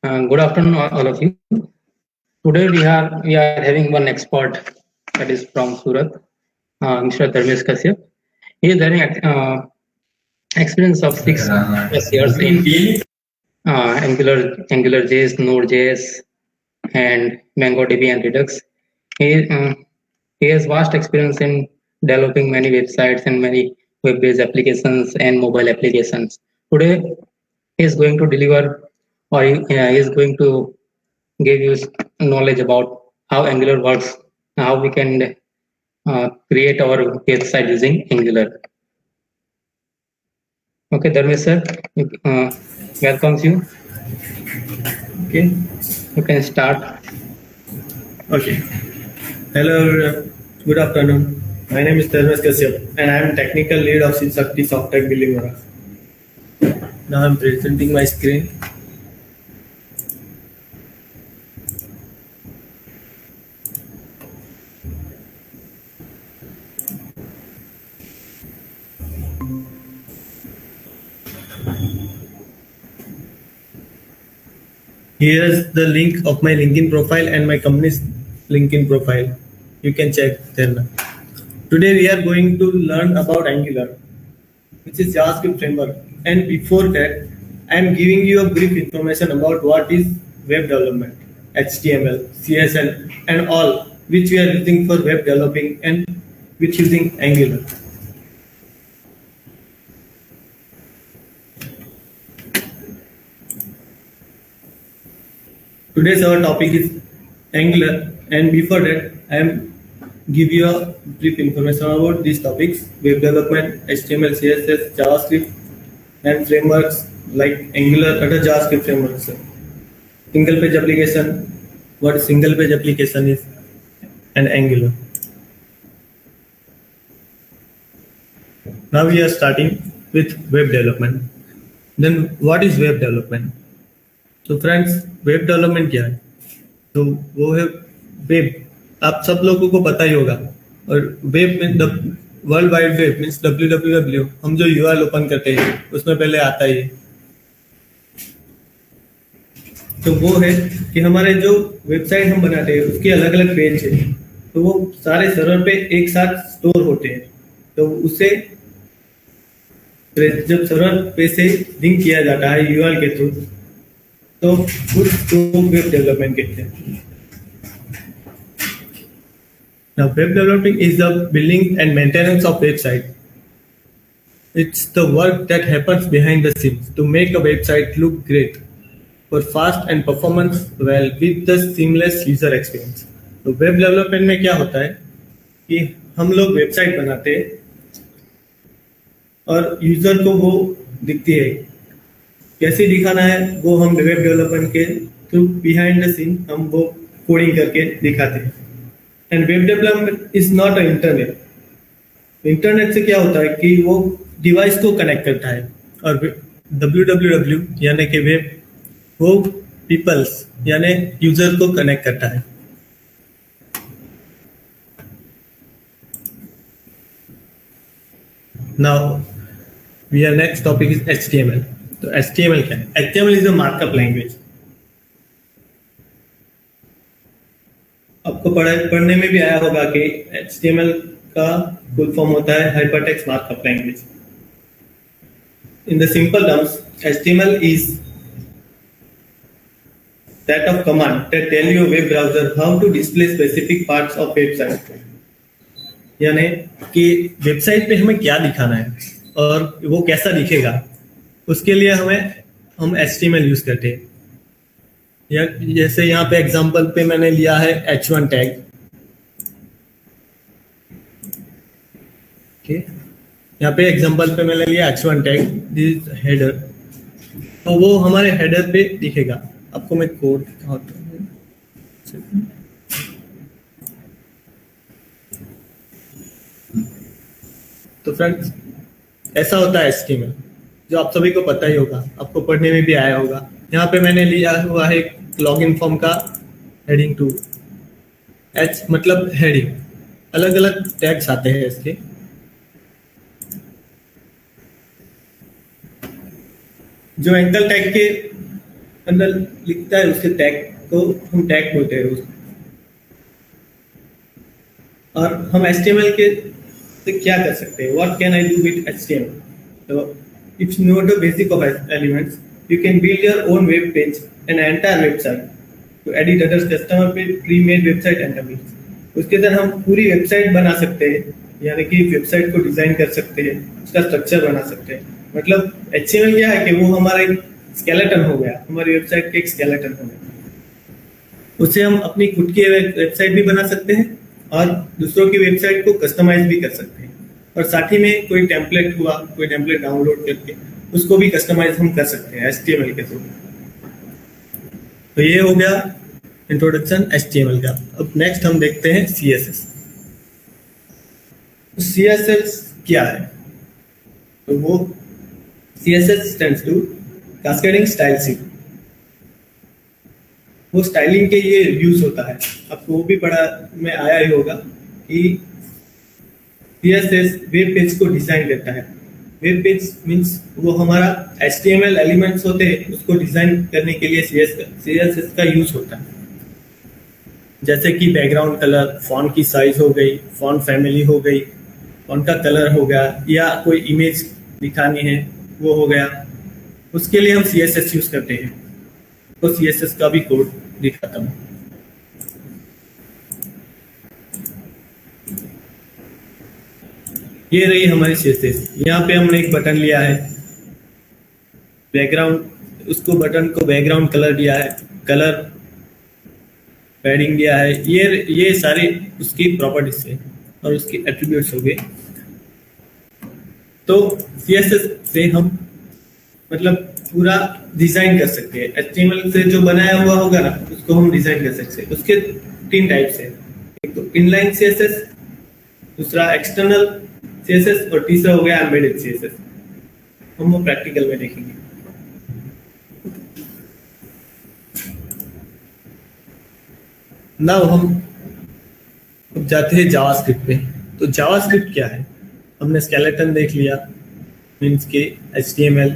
Good afternoon, all of you. Today we are having one expert that is from Surat, Mr. Dharmesh Kashyap. He is having experience of 6 plus years in AngularJS, Node.js, and MongoDB and Redux. He uh, he has vast experience in developing many websites and many web-based applications and mobile applications. Today, he is going to deliver, or he is going to give you knowledge about how Angular works, how we can create our website using Angular. Okay, Dharmesh sir, welcomes you. Okay. You can start. Okay. Hello, everyone. Good afternoon. My name is Dharmesh Kashyap, and I am technical lead of Shakti Software Building Mara. Now I am presenting my screen. Here is the link of my LinkedIn profile and my company's LinkedIn profile. You can check there. Today we are going to learn about Angular, which is JavaScript framework. And before that, I am giving you a brief information about what is web development, HTML, CSS, and all which we are using for web developing and which using Angular. Today's our topic is Angular, and before that, I am give you a brief information about these topics: web development, HTML, CSS, JavaScript, and frameworks like Angular, other JavaScript frameworks. Single page application, what single page application is, and Angular. Now we are starting with web development. Then what is web development? तो friends web development क्या है? तो वो है web, आप सब लोगों को पता ही होगा। और वेब में world wide web means www, हम जो यूआरएल ओपन करते हैं उसमें पहले आता ही है। तो वो है कि हमारे जो वेबसाइट हम बनाते हैं उसके अलग अलग पेज है, तो वो सारे सर्वर पे एक साथ स्टोर होते हैं। तो उसे जब सर्वर पे से लिंक किया जाता है यूआरएल के थ्रू, तो उसको वेब डेवलपमेंट कहते हैं। Now, web developing is the building and maintenance of website. It's the work that happens behind the scenes to make a website look great, for fast and performance well with the seamless user experience. तो web development में क्या होता है कि हम लोग website बनाते हैं और यूजर को वो दिखती है, कैसे दिखाना है वो हम वेब डेवलपमेंट के थ्रू बिहाइंड द सीन हम वो कोडिंग करके दिखाते हैं। And web development is not a internet. Internet से क्या होता है कि वो डिवाइस को कनेक्ट करता है, और www यानी कि वेब वो पीपल्स यानी यूजर को कनेक्ट करता है। Now we are next topic is HTML। तो HTML क्या है? HTML इज अ मार्कअप लैंग्वेज। आपको पढ़ने में भी आया होगा कि HTML का फुल फॉर्म होता है hypertext markup language. In the simple terms, HTML is that of command that tell your web browser how to display specific parts of website। यानी कि वेबसाइट पे हमें क्या दिखाना है और वो कैसा दिखेगा, उसके लिए हम HTML यूज करते हैं। या जैसे यहाँ पे एग्जांपल पे मैंने लिया है H1 टैग। ओके, यहाँ पे एग्जांपल पे मैंने लिया H1 टैग, दिस हेडर। तो वो हमारे हेडर पे दिखेगा। आपको मैं कोड दिखाता हूँ। तो फ्रेंड्स, ऐसा होता है HTML, जो आप सभी को पता ही होगा, आपको पढ़ने में भी आया होगा। यहाँ पे मैंने लिया हुआ है लॉगिन फॉर्म का हेडिंग 2। H मतलब हेडिंग, अलग अलग टैग्स आते हैं इसके। जो एंकल टैग के अंदर लिखता है उसके टैग को हम टैग बोलते हैं रोज। और हम HTML के से क्या कर सकते हैं? What can I do with HTML? So if you know the basic of elements, you can build your own web page, an entire website to edit others customer page, pre-made website and templates. उसके अंदर हम पूरी website बना सकते हैं, यानी कि website को डिजाइन कर सकते हैं, उसका स्ट्रक्चर बना सकते हैं। मतलब HTML क्या है कि वो हमारा एक स्केलेटन हो गया, हमारी वेबसाइट के एक स्केलेटन हो गया। उससे हम अपनी खुद की वेबसाइट भी बना सकते हैं और दूसरों की वेबसाइट को कस्टमाइज भी कर सकते हैं। और साथ ही में कोई टेम्पलेट हुआ, कोई टेम्पलेट डाउनलोड करके उसको भी कस्टमाइज हम कर सकते हैं HTML के थ्रू। तो ये हो गया इंट्रोडक्शन HTML का। अब नेक्स्ट हम देखते हैं CSS। CSS क्या है? तो वो CSS stands to cascading style sheet. वो स्टाइलिंग के लिए यूज होता है। आपको वो भी पढ़ा में आया ही होगा कि CSS वेब पेज को डिजाइन करता है। वेब पेज मीन्स वो हमारा HTML एलिमेंट्स होते हैं, उसको डिजाइन करने के लिए CSS का यूज होता है। जैसे कि बैकग्राउंड कलर, फॉन्ट की साइज हो गई, फॉन्ट फैमिली हो गई, फॉन्ट का कलर हो गया, या कोई इमेज दिखानी है वो हो गया, उसके लिए हम CSS यूज करते हैं। तो CSS का भी कोड दिखाता हूँ। ये रही हमारी CSS। यहाँ पे हमने एक बटन लिया है, बैकग्राउंड, उसको बटन को बैकग्राउंड कलर दिया है, कलर पैडिंग दिया है। ये सारे उसकी प्रॉपर्टीज है और उसकी एट्रीब्यूट्स हो गए। तो CSS से हम मतलब पूरा डिजाइन कर सकते हैं। HTML से जो बनाया हुआ होगा ना, उसको हम डिजाइन कर सकते हैं। उसके 3 टाइप्स है, एक तो इनलाइन CSS, दूसरा एक्सटर्नल CSS और तीसरा हो गया एम्बेडेड CSS। हम वो प्रैक्टिकल में देखेंगे। नाउ हम अब जाते हैं जावास्क्रिप्ट पे। तो जावास्क्रिप्ट क्या है? हमने स्केलेटन देख लिया, मीन्स के HTML,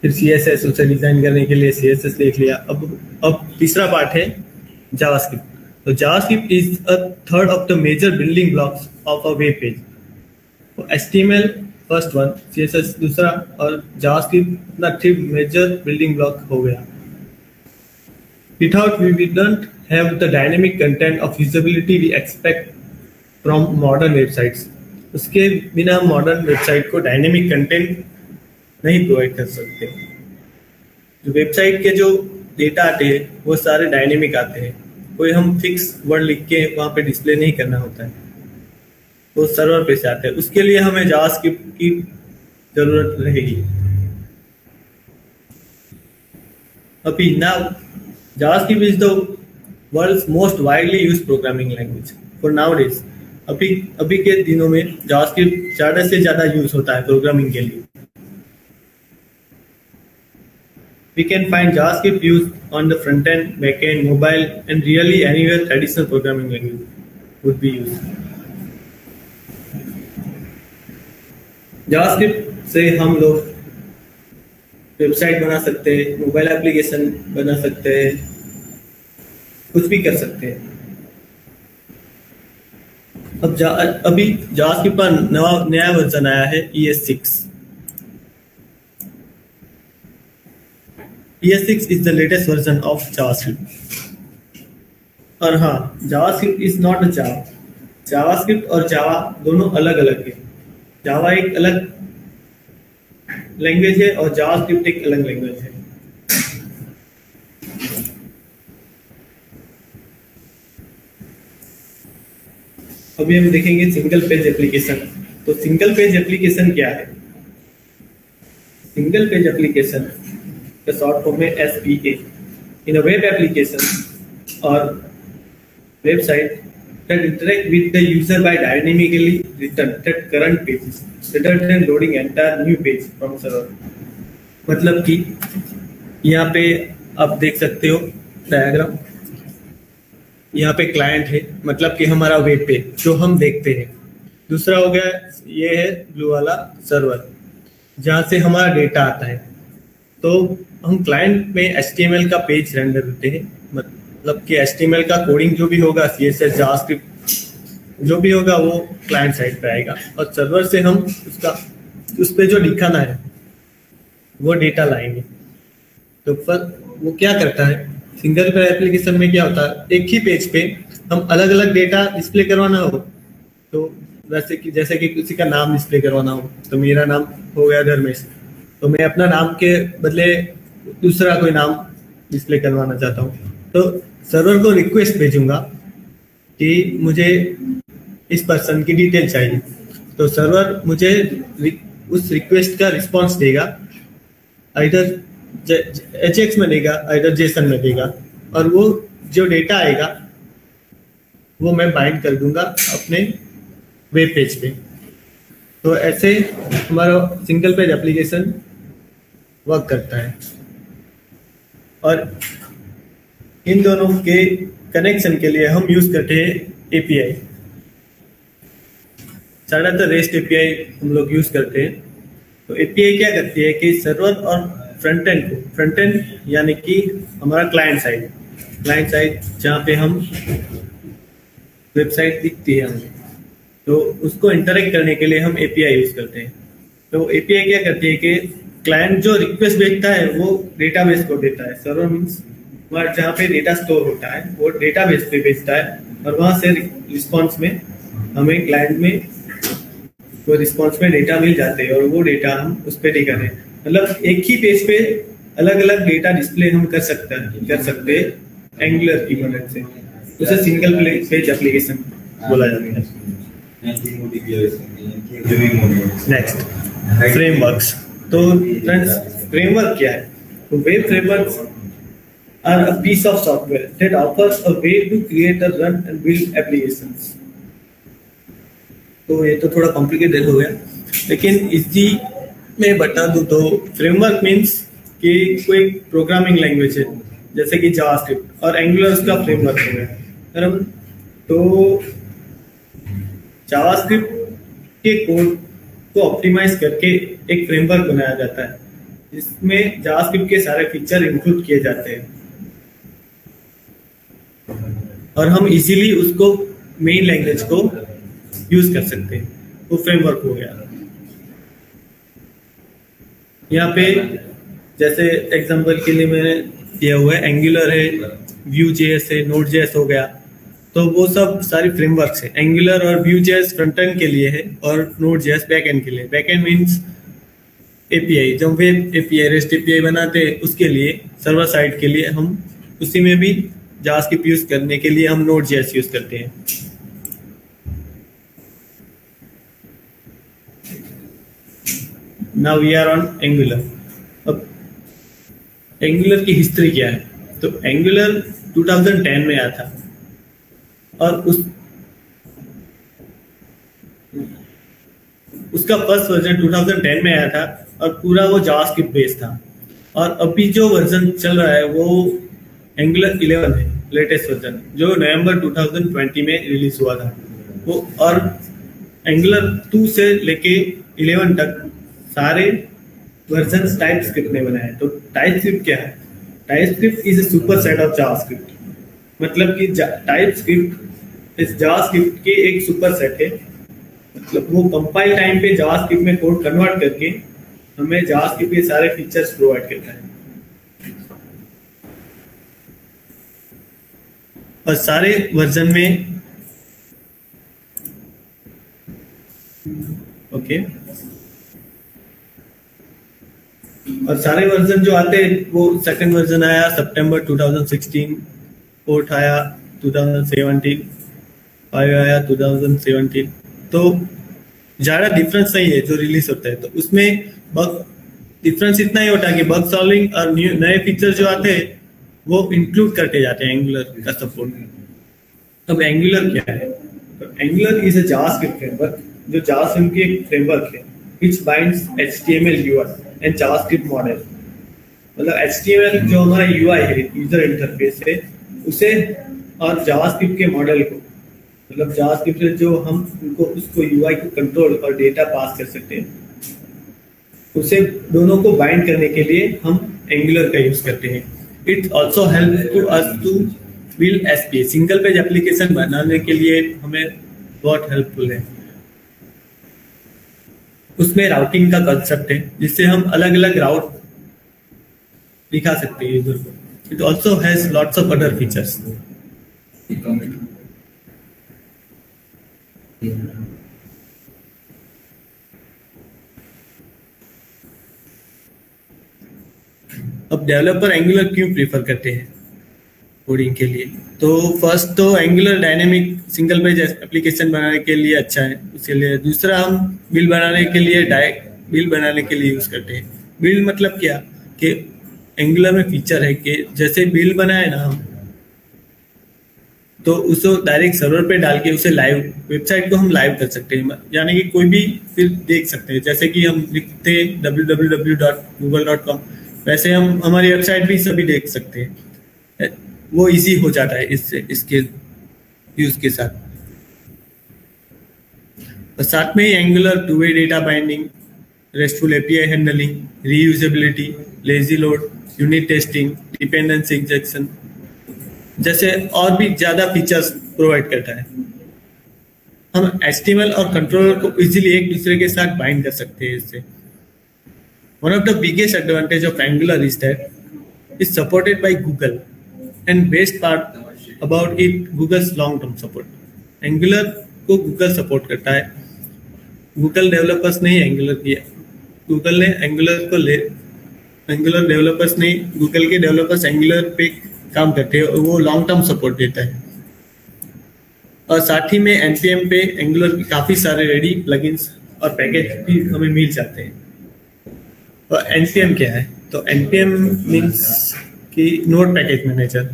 फिर CSS उसे डिजाइन करने के लिए CSS देख लिया। अब तीसरा पार्ट है जावास्क्रिप्ट। तो JavaScript is a third of the major building blocks of a web page. तो HTML फर्स्ट वन, CSS दूसरा और जावास्क्रिप्ट अपना 3 मेजर बिल्डिंग ब्लॉक हो गया। Without we don't have the dynamic content of usability we expect from modern websites. उसके बिना हम modern website को डायनेमिक कंटेंट नहीं प्रोवाइड कर सकते। जो वेबसाइट के जो डेटा आते हैं वो सारे डायनेमिक आते हैं। कोई हम फिक्स वर्ड लिख के वहाँ पे डिस्प्ले नहीं करना होता है, वो सर्वर पे से आते हैं। उसके लिए हमें जावास्क्रिप्ट की जरूरत रहेगी। अभी now JavaScript is the world's most widely used programming language for nowadays. अभी के दिनों में JavaScript ज़्यादा से ज़्यादा यूज होता है प्रोग्रामिंग के लिए। We can find JavaScript used on the front end, back end, mobile, and really anywhere traditional programming language would be used. JavaScript से हम लोग वेबसाइट बना सकते हैं, मोबाइल एप्लीकेशन बना सकते हैं, कुछ भी कर सकते हैं। अभी जावास्क्रिप्ट का नया वर्जन आया है ES6। ES6 is the latest version of JavaScript। और हाँ, JavaScript is not a Java। JavaScript और Java दोनों अलग अलग है। Java एक अलग लैंग्वेज है और जावास्क्रिप्ट एक अलग लैंग्वेज है। अभी हम देखेंगे सिंगल पेज एप्लीकेशन। तो सिंगल पेज एप्लीकेशन क्या है? सिंगल पेज एप्लीकेशन का शॉर्ट फॉर्म है SPA। In a web application और website that interact with the user by dynamically return that current pages rather than loading entire new page from server। मतलब कि यहाँ पे आप देख सकते हो डायग्राम, यहाँ पे क्लाइंट है, मतलब कि हमारा वेब पेज जो हम देखते हैं। दूसरा हो गया, ये है ब्लू वाला सर्वर, जहाँ से हमारा डेटा आता है। तो हम क्लाइंट में HTML का पेज रेंडर करते हैं, मतलब कि HTML का कोडिंग जो भी होगा, CSS, जावास्क्रिप्ट जो भी होगा वो क्लाइंट साइड पे आएगा, और सर्वर से हम उस पे जो लिखाना है वो डेटा लाएंगे। तो वो क्या करता है, सिंगल पेज एप्लीकेशन में क्या होता है, एक ही पेज पे हम अलग अलग डेटा डिस्प्ले करवाना हो, तो जैसे कि किसी का नाम डिस्प्ले करवाना हो, तो मेरा नाम हो गया धर्मेश, तो मैं अपना नाम के बदले दूसरा कोई नाम डिस्प्ले करवाना चाहता हूँ, तो सर्वर को रिक्वेस्ट भेजूंगा कि मुझे इस पर्सन की डिटेल चाहिए, तो सर्वर मुझे उस रिक्वेस्ट का रिस्पांस देगा, आइदर HX में देगा, आइदर JSON में देगा, और वो जो डेटा आएगा वो मैं बाइंड कर दूंगा अपने वेब पेज पे। तो ऐसे हमारा सिंगल पेज एप्लीकेशन वर्क करता है। और इन दोनों के कनेक्शन के लिए हम यूज करते हैं API। ज़्यादातर REST API हम लोग यूज करते हैं। तो API क्या करती है कि सर्वर और फ्रंट एंड यानी कि हमारा क्लाइंट साइड जहाँ पे हम वेबसाइट दिखती है हमें, तो उसको इंटरेक्ट करने के लिए हम API यूज करते हैं। तो API क्या करती है कि क्लाइंट जो रिक्वेस्ट भेजता है वो डेटाबेस को देता है, सर्वर मीन्स जहाँ पे डेटा स्टोर होता है वो डेटाबेस पे भेजता है, और वहां से रिस्पॉन्स में हमें क्लाइंट में वो रिस्पॉन्स में डेटा मिल जाते हैं, और वो डेटा हम उस पर दिखा रहे हैं। मतलब एक ही पेज पे अलग अलग डेटा डिस्प्ले हम कर सकते हैं एंगुलर की मदद से, उसे सिंगल पेज एप्लीकेशन बोला जाता है। Next, frameworks. तो फ्रेंड्स, फ्रेमवर्क क्या है? तो web frameworks are a piece of software that offers a way to create, run and build applications. तो ये तो थोड़ा कॉम्प्लिकेटेड हो गया, लेकिन इसी में बता दूं तो फ्रेमवर्क मीन्स कि कोई प्रोग्रामिंग लैंग्वेज है जैसे कि जावास्क्रिप्ट, और एंगुलर उसका फ्रेमवर्क हो गया। तो जावास्क्रिप्ट के कोड को ऑप्टिमाइज करके एक फ्रेमवर्क बनाया जाता है जिसमें जावास्क्रिप्ट के सारे फीचर इंक्लूड किए जाते हैं, और हम इजीली उसको मेन लैंग्वेज को यूज कर सकते हैं। वो फ्रेमवर्क हो गया। यहाँ पे जैसे एग्जांपल के लिए मैंने दिया हुआ है, एंगुलर है, Vue.js है, Node.js हो गया, तो वो सब सारी फ्रेमवर्क्स है। एंगुलर और Vue.js फ्रंट एंड के लिए है, और Node.js बैक एंड के लिए। बैक एंड मीन्स API, जब वेब API REST API बनाते हैं उसके लिए, सर्वर साइड के लिए हम उसी में भी जावास्क्रिप्ट यूज करने के लिए हम Node.js यूज करते हैं। Now we are on Angular। अब Angular की हिस्ट्री क्या है? तो Angular 2010 में आया था, और उसका फर्स्ट वर्जन 2010 में आया था, और पूरा वो जावास्क्रिप्ट बेस्ड था। और अभी जो वर्जन चल रहा है वो Angular 11 है, लेटेस्ट वर्जन, जो नवंबर 2020 में रिलीज हुआ था वो। और Angular 2 से लेके 11 तक सारे वर्जन टाइपस्क्रिप्ट ने बनाए। तो टाइपस्क्रिप्ट क्या है? TypeScript is a super set of JavaScript, मतलब कि टाइपस्क्रिप्ट इस जावास्क्रिप्ट के एक सुपर सेट है। मतलब वो कंपाइल टाइम पे जावास्क्रिप्ट में कोड कन्वर्ट करके हमें जावास्क्रिप्ट के सारे फीचर्स प्रोवाइड करता है। और सारे वर्जन में और सारे वर्जन जो आते हैं, वो सेकंड वर्जन आया सितंबर 2016, पोर्ट आया 2017, 5 आया 2017। तो ज़्यादा डिफरेंस नहीं है जो रिलीज होता है। तो उसमें बग डिफरेंस इतना ही होता है कि बग सॉल्विंग और नए फीचर जो आते हैं वो इंक्लूड करते जाते हैं एंगुलर का सपोर्ट। अब एंगुलर क्या है? तो angular is a JavaScript framework, जो जावास्क्रिप्ट की एक फ्रेमवर्क है which binds HTML UI and JavaScript model। मतलब HTML जो हमारा UI है, यूजर इंटरफेस है, उसे और जावास्क्रिप्ट के मॉडल को, मतलब जावास्क्रिप्ट से जो हम उनको उसको UI को कंट्रोल और डेटा पास कर सकते हैं, उसे दोनों को बाइंड करने के लिए हम एंगुलर का यूज करते हैं। It also help to us to build SP, single page application बनाने के लिए हमें बहुत हेल्पफुल है। उसमें राउटिंग का कंसेप्ट है जिससे हम अलग अलग राउट दिखा सकते हैं यूजर को। It also has lots of other features. अब डेवलपर एंगुलर क्यों प्रीफर करते हैं कोडिंग के लिए? तो फर्स्ट तो angular dynamic single page application बनाने के लिए अच्छा है उसके लिए। दूसरा, हम बिल्ड बनाने के लिए यूज करते हैं। बिल्ड मतलब क्या कि एंगुलर में फीचर है कि जैसे बिल्ड बनाए ना हम, तो उसको डायरेक्ट सर्वर पे डाल के उसे लाइव वेबसाइट को हम लाइव कर सकते हैं, यानी कि कोई भी फिर देख सकते हैं। जैसे कि हम लिखते हैं www.google.com, वैसे हम हमारी वेबसाइट भी सभी देख सकते हैं। वो इजी हो जाता है इसके यूज के साथ। और साथ में ही Angular two way data binding, restful API handling, reusability, lazy load, unit testing, dependency injection जैसे और भी ज्यादा फीचर्स प्रोवाइड करता है। हम HTML और कंट्रोलर को इजीली एक दूसरे के साथ बाइंड कर सकते हैं इससे। One of the biggest advantage of Angular is that it's supported by Google, and best part about it, Google's long-term support. Angular को Google सपोर्ट करता है। Google डेवलपर्स ने ही Angular किया। Google ने Angular डेवलपर्स नहीं, Google के developers Angular पे काम करते हैं और वो लॉन्ग टर्म सपोर्ट देता है। और साथ ही में npm पे Angular के काफी सारे रेडी प्लगइन्स और पैकेज भी हमें मिल जाते हैं। और npm क्या है? तो npm मीन्स कि नोड पैकेज मैनेजर।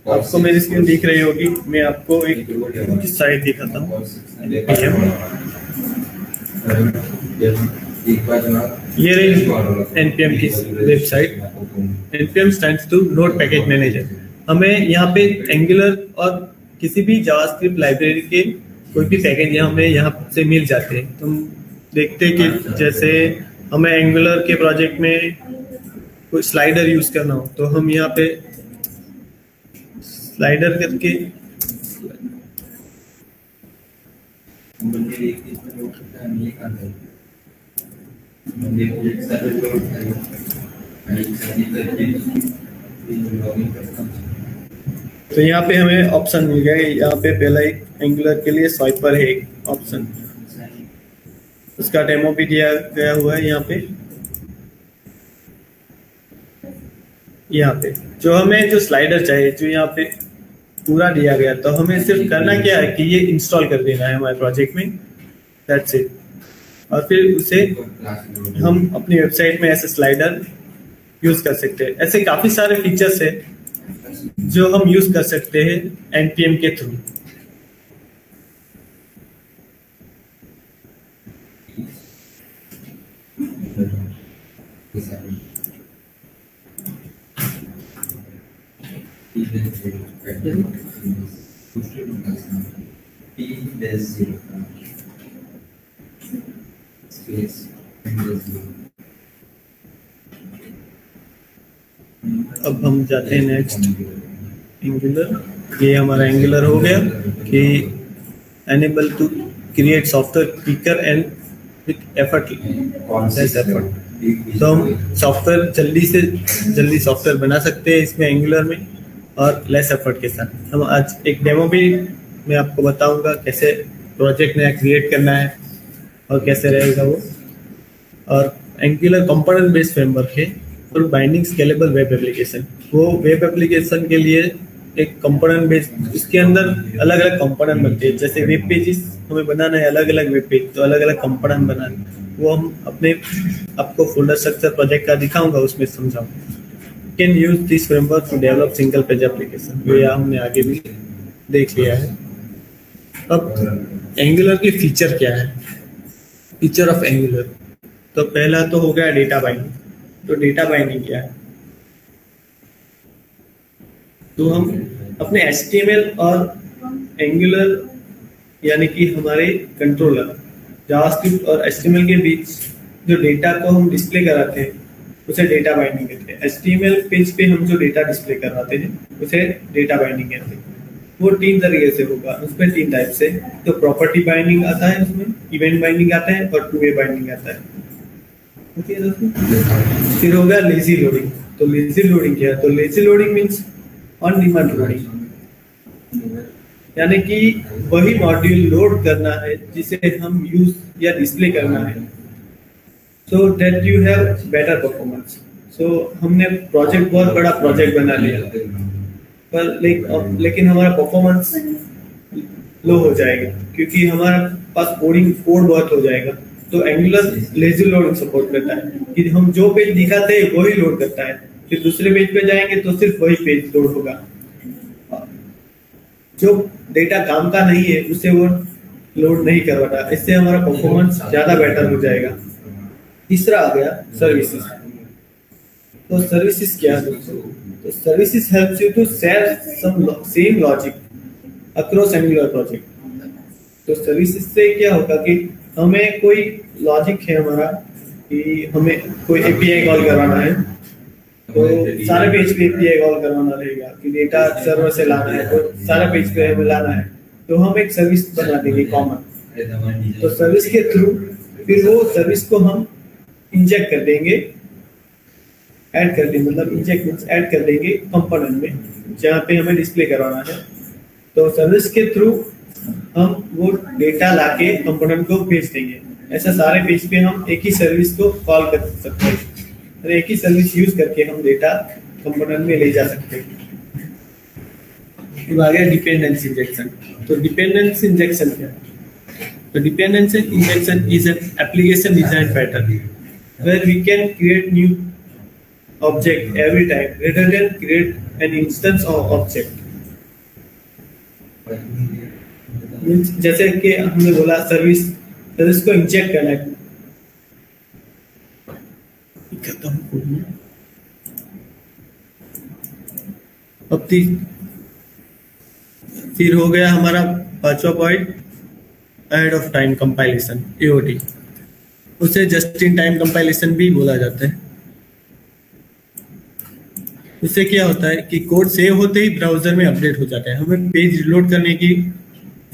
आपको मेरी स्क्रीन दिख रही होगी, मैं आपको एक साइट दिखाता हूँ। ये रही npm की वेबसाइट। npm stands to node package manager. हमें यहाँ पे एंगुलर और किसी भी जावास्क्रिप्ट लाइब्रेरी के कोई भी पैकेज हमें यहाँ से मिल जाते हैं। तुम देखते हैं कि जैसे हमें एंगुलर के प्रोजेक्ट में कोई स्लाइडर यूज करना हो तो हम यहाँ पे स्लाइडर करके तो यहाँ पे हमें ऑप्शन मिल गया। यहाँ पे पहला एक एंगुलर के लिए स्वाइपर है एक ऑप्शन, उसका डेमो भी दिया गया हुआ है यहाँ पे। यहाँ पे जो हमें जो स्लाइडर चाहिए, जो यहाँ पे पूरा दिया गया, तो हमें सिर्फ करना क्या है कि ये इंस्टॉल कर देना है हमारे प्रोजेक्ट में, दैट्स इट। और फिर उसे हम अपनी वेबसाइट में ऐसे स्लाइडर यूज कर सकते हैं। ऐसे काफी सारे फीचर्स है जो हम यूज कर सकते हैं npm के थ्रू। अब हम जाते हैं नेक्स्ट एंगुलर। ये हमारा एंगुलर हो गया कि enable to create software quicker and with effort, less effort. तो हम सॉफ्टवेयर जल्दी सॉफ्टवेयर बना सकते हैं इसमें एंगुलर में और लेस एफर्ट के साथ। हम आज एक डेमो भी मैं आपको बताऊंगा कैसे प्रोजेक्ट नया क्रिएट करना है और कैसे रहेगा वो। और एंगुलर कंपोनेंट बेस्ड फ्रेमवर्क है और बाइंडिंग स्केलेबल वेब एप्लीकेशन। वो वेब एप्लीकेशन के लिए एक कंपोनेंट बेस्ड, इसके अंदर अलग अलग कंपोनेंट बनते हैं। जैसे वेब पेजेस हमें बनाना है, अलग अलग वेब पेज, तो अलग अलग कंपोनेंट बनाना, वो हम अपने आपको फोल्डर स्ट्रक्चर प्रोजेक्ट का दिखाऊंगा, उसमें समझाऊंगा। Can use this framework to develop single page application, ये हमने आगे भी देख लिया है। अब एंगुलर के फीचर क्या है? फीचर ऑफ एंगुलर, तो पहला तो हो गया डेटा बाइंडिंग। तो डेटा बाइंडिंग क्या है? तो हम अपने HTML और एंगुलर यानी कि हमारे कंट्रोलर जावास्क्रिप्ट और HTML के बीच जो डेटा को हम डिस्प्ले कराते हैं उसे डेटा बाइंडिंग कहते हैं। HTML पेज पे हम जो डेटा डिस्प्ले करवाते हैं उसे डेटा बाइंडिंग कहते हैं। वो 3 तरीके से होगा, उसमें 3 टाइप से। तो प्रॉपर्टी बाइंडिंग आता है, उसमें इवेंट बाइंडिंग आता है और टू वे बाइंडिंग आता है। ओके दोस्तों, फिर हो गया लेजी लोडिंग। तो लेजी लोडिंग क्या है? तो lazy loading means on demand loading, यानी कि वही मॉड्यूल लोड करना है जिसे हम यूज या डिस्प्ले करना है, so that you have better performance. So हमने प्रोजेक्ट, बहुत बड़ा प्रोजेक्ट बना लिया, पर लेकिन हमारा परफॉर्मेंस लो हो जाएगा क्योंकि हमारे पास कोड बहुत हो जाएगा। तो एंगुलर लेजी लोडिंग सपोर्ट करता है कि हम जो पेज दिखाते हैं वही लोड करता है, फिर दूसरे पेज पे जाएंगे तो सिर्फ वही पेज लोड होगा। जो डेटा काम का नहीं है उसे वो लोड नहीं करवाता, इससे हमारा परफॉर्मेंस ज्यादा बेटर हो जाएगा। तीसरा आ गया सर्विसेज। तो सर्विसेज क्या है? तो services helps you to share some same logic across Angular project. तो सर्विसेज से क्या होगा कि हमें कोई लॉजिक है हमारा कि हमें कोई एपीआई कॉल करवाना है, तो सारे पेज पे एपीआई कॉल करवाना रहेगा कि डेटा सर्वर से लाना है, तो सारे पेज पे हमें लाना है, तो हम एक सर्विस बना देंगे कॉमन। तो सर्विस के थ्रू फिर वो सर्विस को हम इंजेक्ट कर देंगे, ऐड कर देंगे, मतलब इंजेक्ट मींस ऐड कर देंगे कंपोनेंट में जहाँ पे हमें डिस्प्ले करवाना है। तो सर्विस के थ्रू हम वो डेटा लाके कंपोनेंट को भेज देंगे। ऐसा सारे पेज पे हम एक ही सर्विस को कॉल कर सकते हैं, और एक ही सर्विस यूज करके हम डेटा कंपोनेंट में ले जा सकते हैं। अब आ गया डिपेंडेंसी इंजेक्शन। तो डिपेंडेंसी इंजेक्शन क्या है? तो dependency injection is an application design pattern where we can create new object every time rather than create an instance of object. जैसे कि हमने बोला सर्विस को इंजेक्ट करना है। अब फिर हो गया हमारा 5वां point, ahead of time compilation, AOT। उसे जस्ट इन टाइम कंपाइलेशन भी बोला जाता है। उससे क्या होता है कि कोड सेव होते ही ब्राउजर में अपडेट हो जाता है, हमें पेज रिलोड करने की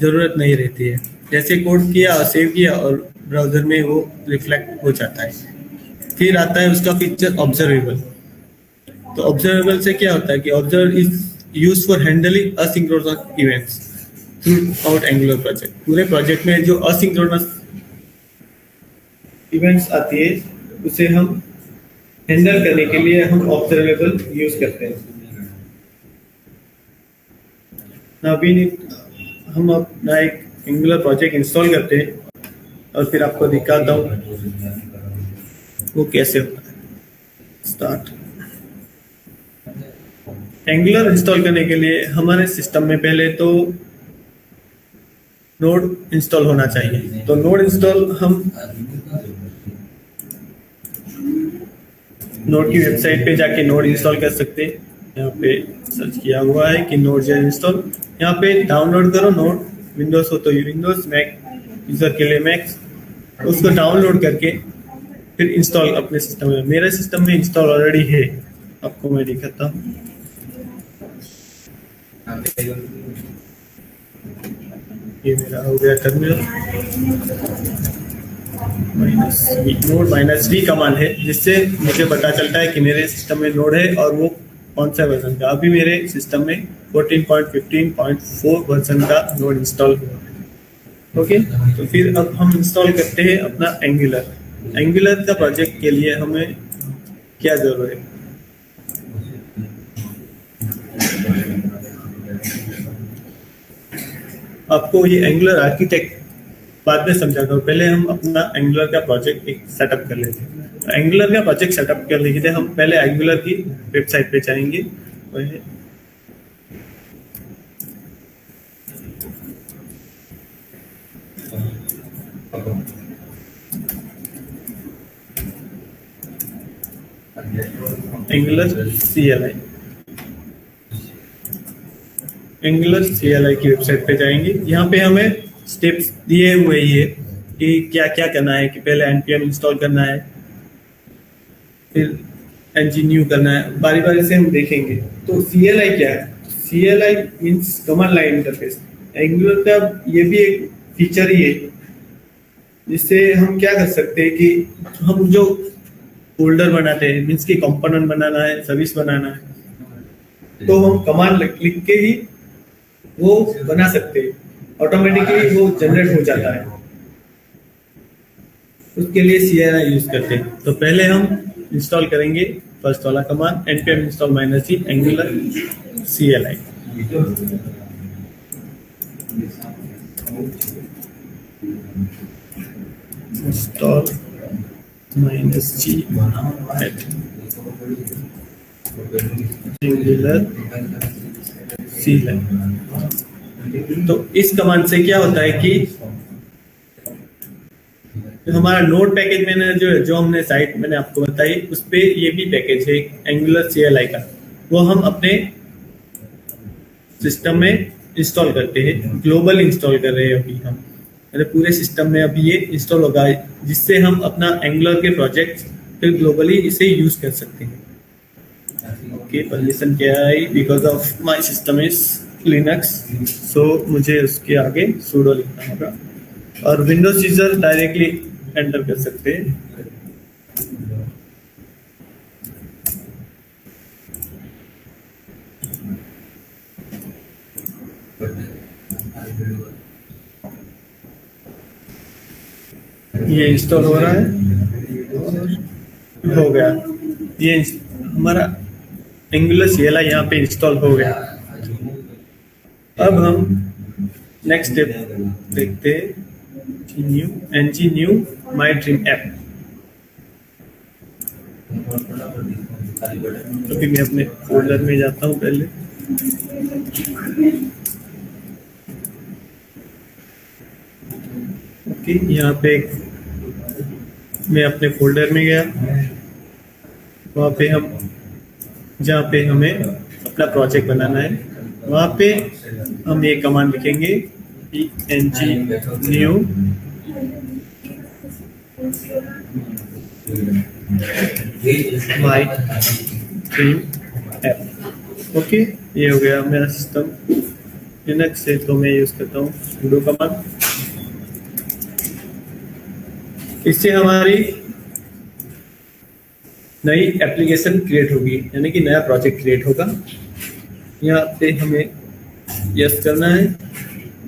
जरूरत नहीं रहती है। जैसे कोड किया और सेव किया और ब्राउजर में वो रिफ्लेक्ट हो जाता है। फिर आता है उसका फीचर ऑब्जर्वेबल। तो ऑब्जर्वेबल से क्या होता है कि observer is use for handling asynchronous events through out angular project. पूरे प्रोजेक्ट में जो असिंक्रोनस इवेंट्स आती है उसे हम हैंडल करने के लिए हम ऑब्जर्वेबल यूज करते हैं। अभी हम अपना एक एंगुलर प्रोजेक्ट इंस्टॉल करते हैं और फिर आपको दिखाता हूँ वो कैसे होता है। स्टार्ट। एंगुलर इंस्टॉल करने के लिए हमारे सिस्टम में पहले तो नोड इंस्टॉल होना चाहिए। तो नोड इंस्टॉल हम नोड की वेबसाइट पे जाके नोड इंस्टॉल कर सकते हैं। यहाँ पे सर्च किया हुआ है कि नोड जेन इंस्टॉल, यहाँ पे डाउनलोड करो नोड। विंडोज हो तो विंडोज, मैक यूजर के लिए मैक। उसको डाउनलोड करके फिर इंस्टॉल अपने सिस्टम में। मेरे सिस्टम में इंस्टॉल ऑलरेडी है, आपको मैं दिखाता हूँ। ये मेरा हो गया टर्मिनल। नोड -v कमांड है जिससे मुझे पता चलता है कि मेरे सिस्टम में नोड है और वो कौन सा वर्जन का। अभी मेरे सिस्टम में 14.15.4 वर्जन का नोड इंस्टॉल हुआ है। ओके, तो फिर अब हम इंस्टॉल करते हैं अपना एंगुलर। एंगुलर का प्रोजेक्ट के लिए हमें क्या जरूरत है? आपको ये एंगुलर आर्किटेक्ट बाद में समझाता हूँ। पहले हम अपना एंगुलर का प्रोजेक्ट एक सेटअप कर लेते हैं। तो एंगुलर का प्रोजेक्ट सेटअप कर लेते हैं। हम पहले एंगुलर की वेबसाइट पे जाएंगे। एंगुलर CLI की वेबसाइट पे जाएंगे। यहाँ पे हमें स्टेप्स दिए हुए ही है कि क्या क्या करना है। कि पहले npm इंस्टॉल करना है, फिर एनजी न्यू करना है, बारी बारी से हम देखेंगे। तो CLI क्या है? CLI means command line interface. Angular का ये भी एक फीचर ही है जिससे हम क्या कर सकते हैं कि हम जो फोल्डर बनाते हैं, मीन्स की कंपोनेंट बनाना है, सर्विस बनाना है, तो हम कमांड लिख के ही वो बना सकते हैं, ऑटोमेटिकली वो जनरेट हो जाता है। उसके लिए CLI यूज करते हैं। तो पहले हम इंस्टॉल करेंगे फर्स्ट वाला command npm install -c angular CLI। install -c at angular CLI। तो इस कमांड से क्या होता है कि हमारा नोड पैकेज मैनेजर जो है, जो हमने साइट मैंने आपको बताई, उस पे ये भी पैकेज है एंगुलर CLI का, वो हम अपने सिस्टम में इंस्टॉल करते हैं। ग्लोबल इंस्टॉल कर रहे हैं अभी हम, मतलब पूरे सिस्टम में अभी ये इंस्टॉल होगा, जिससे हम अपना एंगुलर के प्रोजेक्ट फिर ग्लोबली इसे यूज कर सकते हैं। ओके, परमिशन क्या है? Because of my system is Linux, so मुझे उसके आगे sudo लिखना होगा, और विंडोज यूजर डायरेक्टली एंटर कर सकते हैं। ये इंस्टॉल हो रहा है, हो गया। ये हमारा एंगुलर CLI यहाँ पे इंस्टॉल हो गया। अब हम नेक्स्ट स्टेप देखते हैं, ng new my dream app। अभी मैं अपने फोल्डर में जाता हूँ पहले। ओके, यहाँ पे मैं अपने फोल्डर में गया, वहाँ पे हम जहाँ पे हमें अपना प्रोजेक्ट बनाना है, वहाँ पे हम ये कमांड लिखेंगे ng new my dream app। Okay, ये हो गया मेरा सिस्टम लिनक्स से, तो मैं यूज करता हूँ sudo कमांड। इससे हमारी नई एप्लीकेशन क्रिएट होगी, यानी कि नया प्रोजेक्ट क्रिएट होगा। यहाँ पे हमें यस करना है।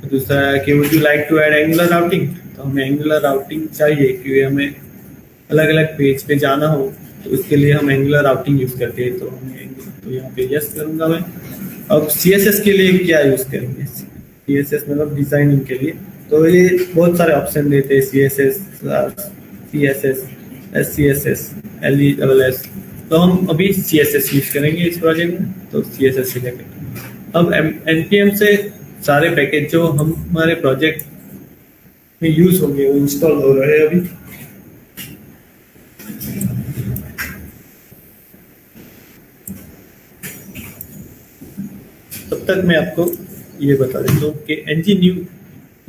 दूसरा है कि would you like to add Angular routing, तो हमें एंगुलर राउटिंग चाहिए क्योंकि हमें अलग अलग पेज पे जाना हो, तो उसके लिए हम एंगुलर राउटिंग यूज करते हैं। तो हमें, तो यहाँ पे यस करूंगा मैं। अब CSS के लिए क्या यूज करेंगे? CSS मतलब डिजाइनिंग के लिए, तो ये बहुत सारे ऑप्शन देते हैं, CSS, CSS, SCSS, LESS। तो हम अभी CSS यूज करेंगे इस प्रोजेक्ट में, तो CSS सिलेक्ट करेंगे। अब npm से सारे पैकेज जो हम हमारे प्रोजेक्ट में यूज होंगे वो इंस्टॉल हो रहे हैं अभी। तब तक मैं आपको ये बता देता हूँ कि ng new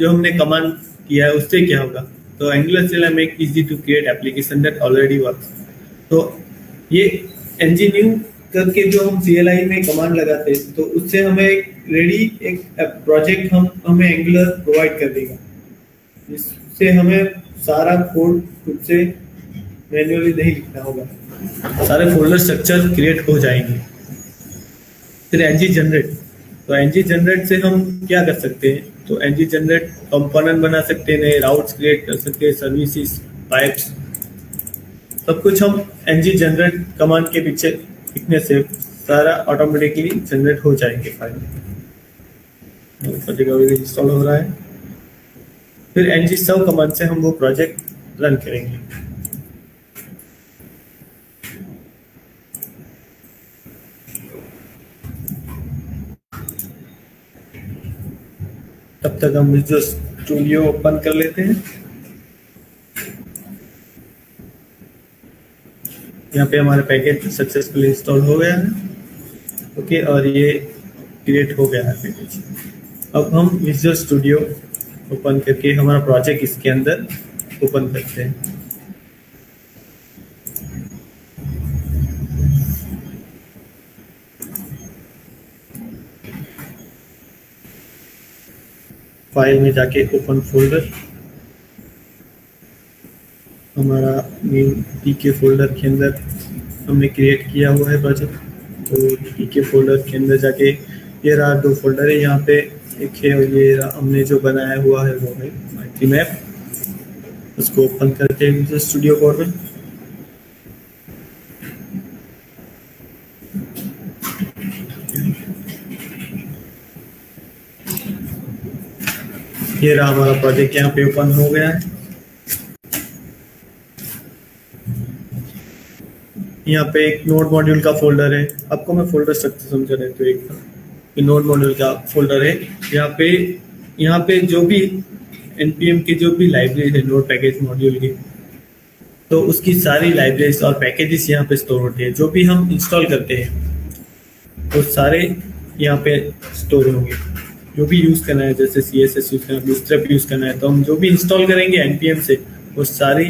जो हमने कमांड किया है उससे क्या होगा। तो Angular CLI make easy to create application that already works. तो ये ng new करके जो हम CLI में कमांड लगाते हैं, तो उससे हमें एक प्रोजेक्ट हमें एंगुलर प्रोवाइड कर देगा, जिससे हमें सारा कोड खुद से मैन्युअली नहीं लिखना होगा, सारे फोल्डर स्ट्रक्चर क्रिएट हो जाएंगे। फिर ng जनरेट, तो ng जनरेट से हम क्या कर सकते हैं? तो ng जनरेट कंपोनेंट बना सकते हैं, नए राउट्स क्रिएट कर सकते हैं, सर्विसेज, पाइप्स, सब कुछ हम ng जनरेट कमांड के पीछे लिखने से सारा ऑटोमेटिकली जनरेट हो जाएंगे फाइल। प्रोजेक्ट इंस्टॉल हो रहा है। फिर ng सर्व कमांड से हम वो प्रोजेक्ट रन करेंगे। तब तक हम विजुअल स्टूडियो ओपन कर लेते हैं। यहाँ पे हमारा पैकेज सक्सेसफुली इंस्टॉल हो गया है। ओके, और ये क्रिएट हो गया है पैकेज। अब हम विजुअल स्टूडियो ओपन करके हमारा प्रोजेक्ट इसके अंदर ओपन करते हैं। फाइल में जाके ओपन फोल्डर, हमारा मेन पीके फोल्डर के अंदर हमने क्रिएट किया हुआ है प्रोजेक्ट। तो पीके फोल्डर के अंदर जाके ये रहा 2 फोल्डर है यहाँ पे, एक है और ये रहा हमने जो बनाया हुआ है वो है माइक्री मैप। उसको ओपन करते हैं विजुअल स्टूडियो कोड में। ये रहा हमारा प्रोजेक्ट यहाँ पे ओपन हो गया है। यहाँ पे एक नोड मॉड्यूल का फोल्डर है, आपको मैं फोल्डर स्ट्रक्चर समझा रहे तो एक नोड मॉड्यूल का फोल्डर है। यहाँ पे जो भी npm की जो भी लाइब्रेरी है नोड पैकेज मॉड्यूल की, तो उसकी सारी लाइब्रेरीज और पैकेजेस यहाँ पे स्टोर होते हैं। जो भी हम इंस्टॉल करते हैं वो सारे यहाँ पे स्टोर होंगे। जो भी यूज़ करना है, जैसे CSS यूज़ करना है, बूटस्ट्रैप यूज़ करना है, तो हम जो भी इंस्टॉल करेंगे npm से वो सारी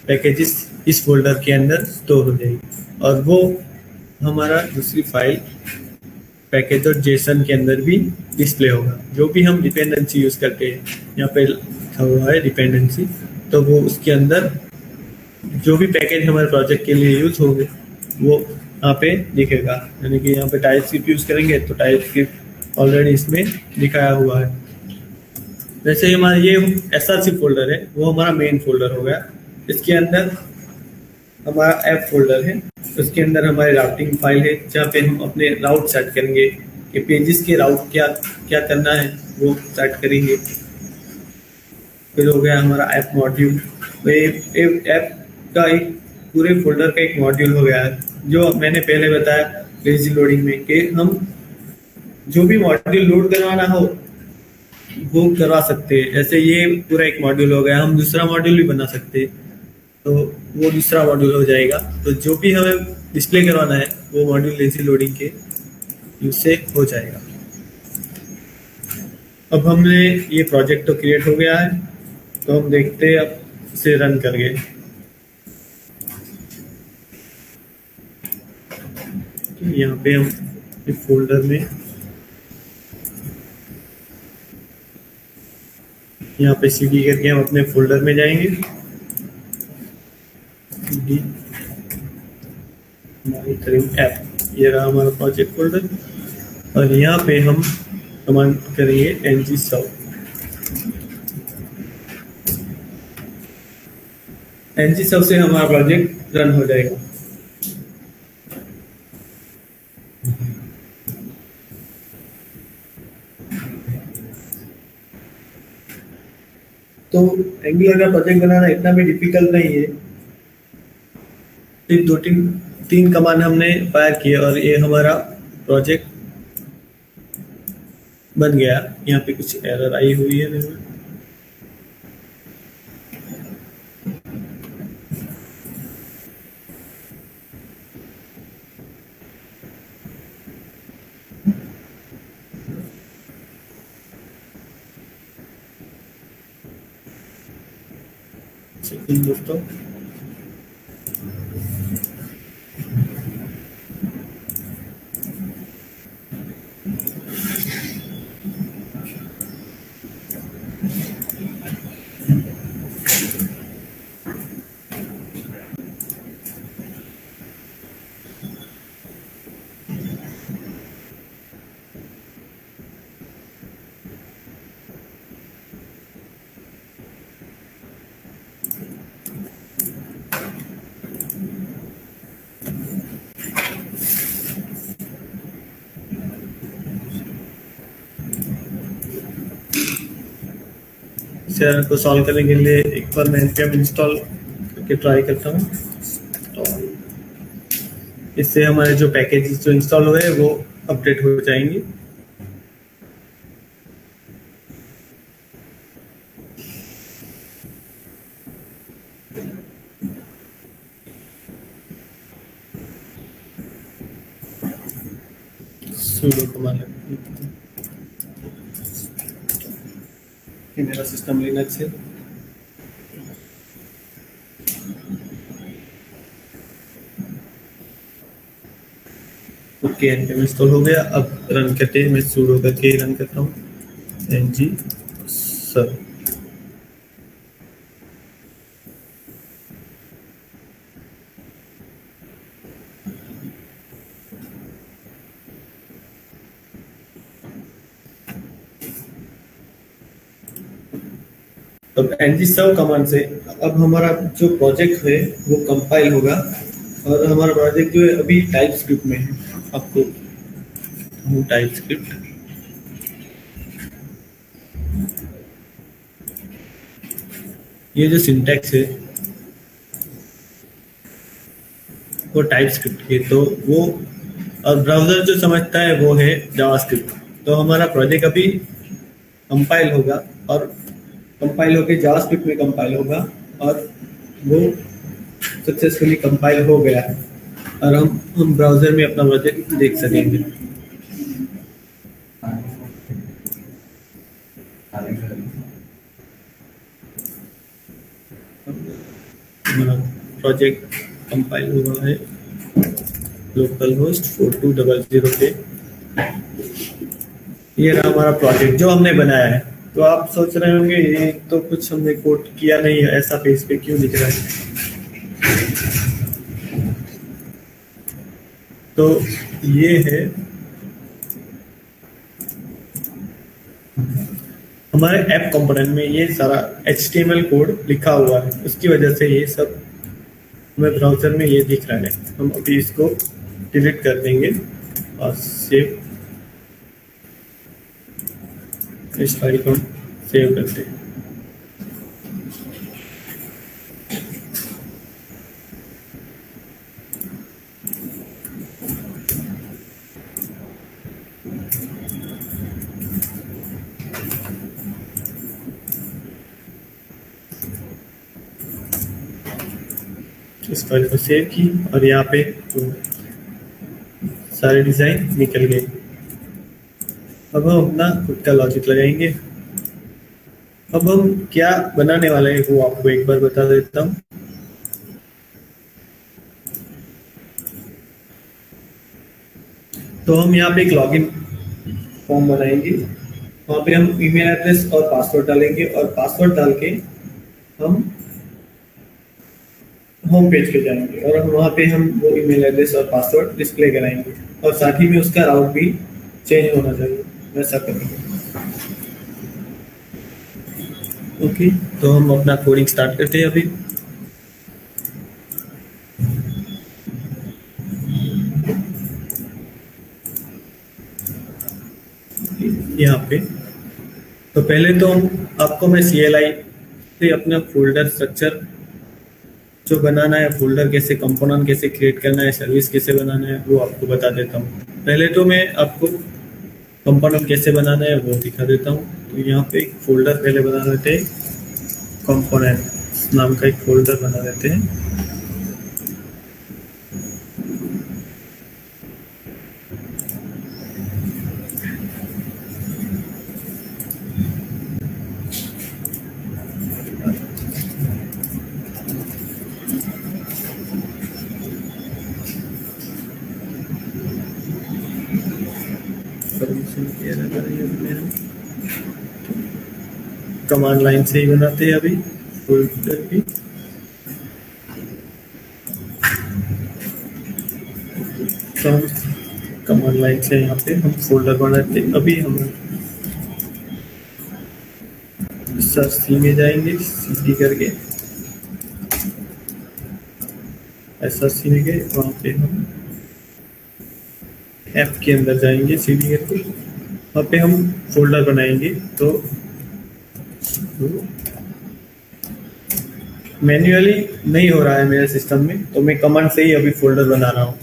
पैकेजेस इस फोल्डर के अंदर स्टोर हो जाएगी। और वो हमारा दूसरी फाइल पैकेज और जेसन के अंदर भी डिस्प्ले होगा। जो भी हम डिपेंडेंसी यूज़ करते हैं, यहाँ पे लिखा हुआ है डिपेंडेंसी, तो वो उसके अंदर जो भी पैकेज हमारे प्रोजेक्ट के लिए यूज होंगे वो यहाँ पे दिखेगा। यानी कि यहाँ पे टाइपस्क्रिप्ट यूज़ करेंगे तो टाइपस्क्रिप्ट ऑलरेडी इसमें दिखाया हुआ है। वैसे हमारा ये SRC फोल्डर है, वो हमारा मेन फोल्डर हो गया। इसके अंदर हमारा ऐप फोल्डर है, उसके अंदर हमारी राउटिंग फाइल है जहाँ पे हम अपने राउट सेट करेंगे कि पेजेस के राउट क्या क्या करना है वो सेट करेंगे। फिर हो गया हमारा ऐप मॉड्यूल, तो ऐप का एक पूरे फोल्डर का एक मॉड्यूल हो गया है, जो मैंने पहले बताया लेजी लोडिंग में कि हम जो भी मॉड्यूल लोड करवाना हो वो करवा सकते हैं। ऐसे ये पूरा एक मॉड्यूल हो गया। हम दूसरा मॉड्यूल भी बना सकते हैं, तो वो दूसरा मॉड्यूल हो जाएगा। तो जो भी हमें डिस्प्ले करवाना है वो मॉड्यूल लेजी लोडिंग के यूज से हो जाएगा। अब हमने ये प्रोजेक्ट तो क्रिएट हो गया है, तो हम देखते हैं अब इसे रन करके। यहाँ पे हम इस फोल्डर में यहाँ पे cd करके हम अपने फोल्डर में जाएंगे। मॉनिटरिंग ऐप, ये रहा हमारा प्रोजेक्ट फोल्डर, और यहाँ पे हम कमांड करेंगे ng-serve। ng-serve से हमारा प्रोजेक्ट रन हो जाएगा। तो एंगुलर का प्रोजेक्ट बनाना इतना भी डिफिकल्ट नहीं है। सिर्फ 2-3 कमांड हमने फायर किए और ये हमारा प्रोजेक्ट बन गया। यहाँ पे कुछ एरर आई हुई है मेरे में। दोस्तों इस एरर को सॉल्व करने के लिए एक बार मैं npm इंस्टॉल करके ट्राई करता हूँ। इससे हमारे जो पैकेजेस जो इंस्टॉल हुए वो अपडेट हो जाएंगे। sudo कमांड, ये मेरा सिस्टम लिनक्स है। ओके, npm इंस्टॉल हो गया। अब रन करते हैं, मैं sudo करके रन करता हूँ ng सर। अब ng serve कमांड से अब हमारा जो प्रोजेक्ट है वो कंपाइल होगा और हमारा प्रोजेक्ट जो है अभी टाइप स्क्रिप्ट में है। आपको टाइप स्क्रिप्ट ये जो सिंटैक्स है वो टाइप स्क्रिप्ट की, तो वो और ब्राउजर जो समझता है वो है जावास्क्रिप्ट। तो हमारा प्रोजेक्ट अभी कंपाइल होगा और कंपाइल होकर जावास्क्रिप्ट में कंपाइल होगा और वो सक्सेसफुली कंपाइल हो गया है और हम ब्राउजर में अपना प्रोजेक्ट देख सकेंगे। प्रोजेक्ट कंपाइल हुआ है लोकल होस्ट 4200 पे। ये रहा हमारा प्रोजेक्ट जो हमने बनाया है। तो आप सोच रहे होंगे ये तो कुछ हमने कोड किया नहीं है, ऐसा पेज पे क्यों दिख रहा है? तो ये है हमारे ऐप कंपोनेंट में ये सारा HTML कोड लिखा हुआ है, उसकी वजह से ये सब हमें ब्राउजर में ये दिख रहा है। हम अभी इसको डिलीट कर देंगे और सेव, इस फाइल को सेव करते हैं। इस फाइल को सेव की और यहाँ पे तो सारे डिजाइन निकल गए। अब हम अपना खुद का लॉजिक लगाएंगे। अब हम क्या बनाने वाले हैं वो आपको एक बार बता देता हूँ। तो हम यहाँ पे एक लॉगिन फॉर्म बनाएंगे, वहाँ पे हम ईमेल एड्रेस और पासवर्ड डालेंगे और पासवर्ड डाल के हम होम पेज पे जाएंगे और वहाँ पे हम वो ईमेल एड्रेस और पासवर्ड डिस्प्ले कराएंगे और साथ ही में उसका राउट भी चेंज होना चाहिए, वैसा करेंगे। ओके, तो हम अपना कोडिंग स्टार्ट करते हैं अभी। यहाँ पे तो पहले तो आपको मैं CLI से अपना फोल्डर स्ट्रक्चर जो बनाना है, फोल्डर कैसे, कंपोनेंट कैसे क्रिएट करना है, सर्विस कैसे बनाना है वो आपको बता देता हूँ। पहले तो मैं आपको कंपोनेंट कैसे बनाना है वो दिखा देता हूँ। तो यहाँ पे एक फोल्डर पहले बना लेते हैं, कंपोनेंट नाम का एक फोल्डर बना लेते हैं। कमांड लाइन से ही बनाते हैं अभी फोल्डर की। तो हम कमांड लाइन से यहाँ पे हम फोल्डर बनाते हैं। अभी हम सर्च सी में जाएंगे, CD करके SRC में गए, वहाँ पे हम ऐप के अंदर जाएंगे CD करके, वहाँ पे हम फोल्डर बनाएंगे। तो मैन्युअली नहीं हो रहा है मेरे सिस्टम में, तो मैं कमांड से ही अभी फोल्डर बना रहा हूँ।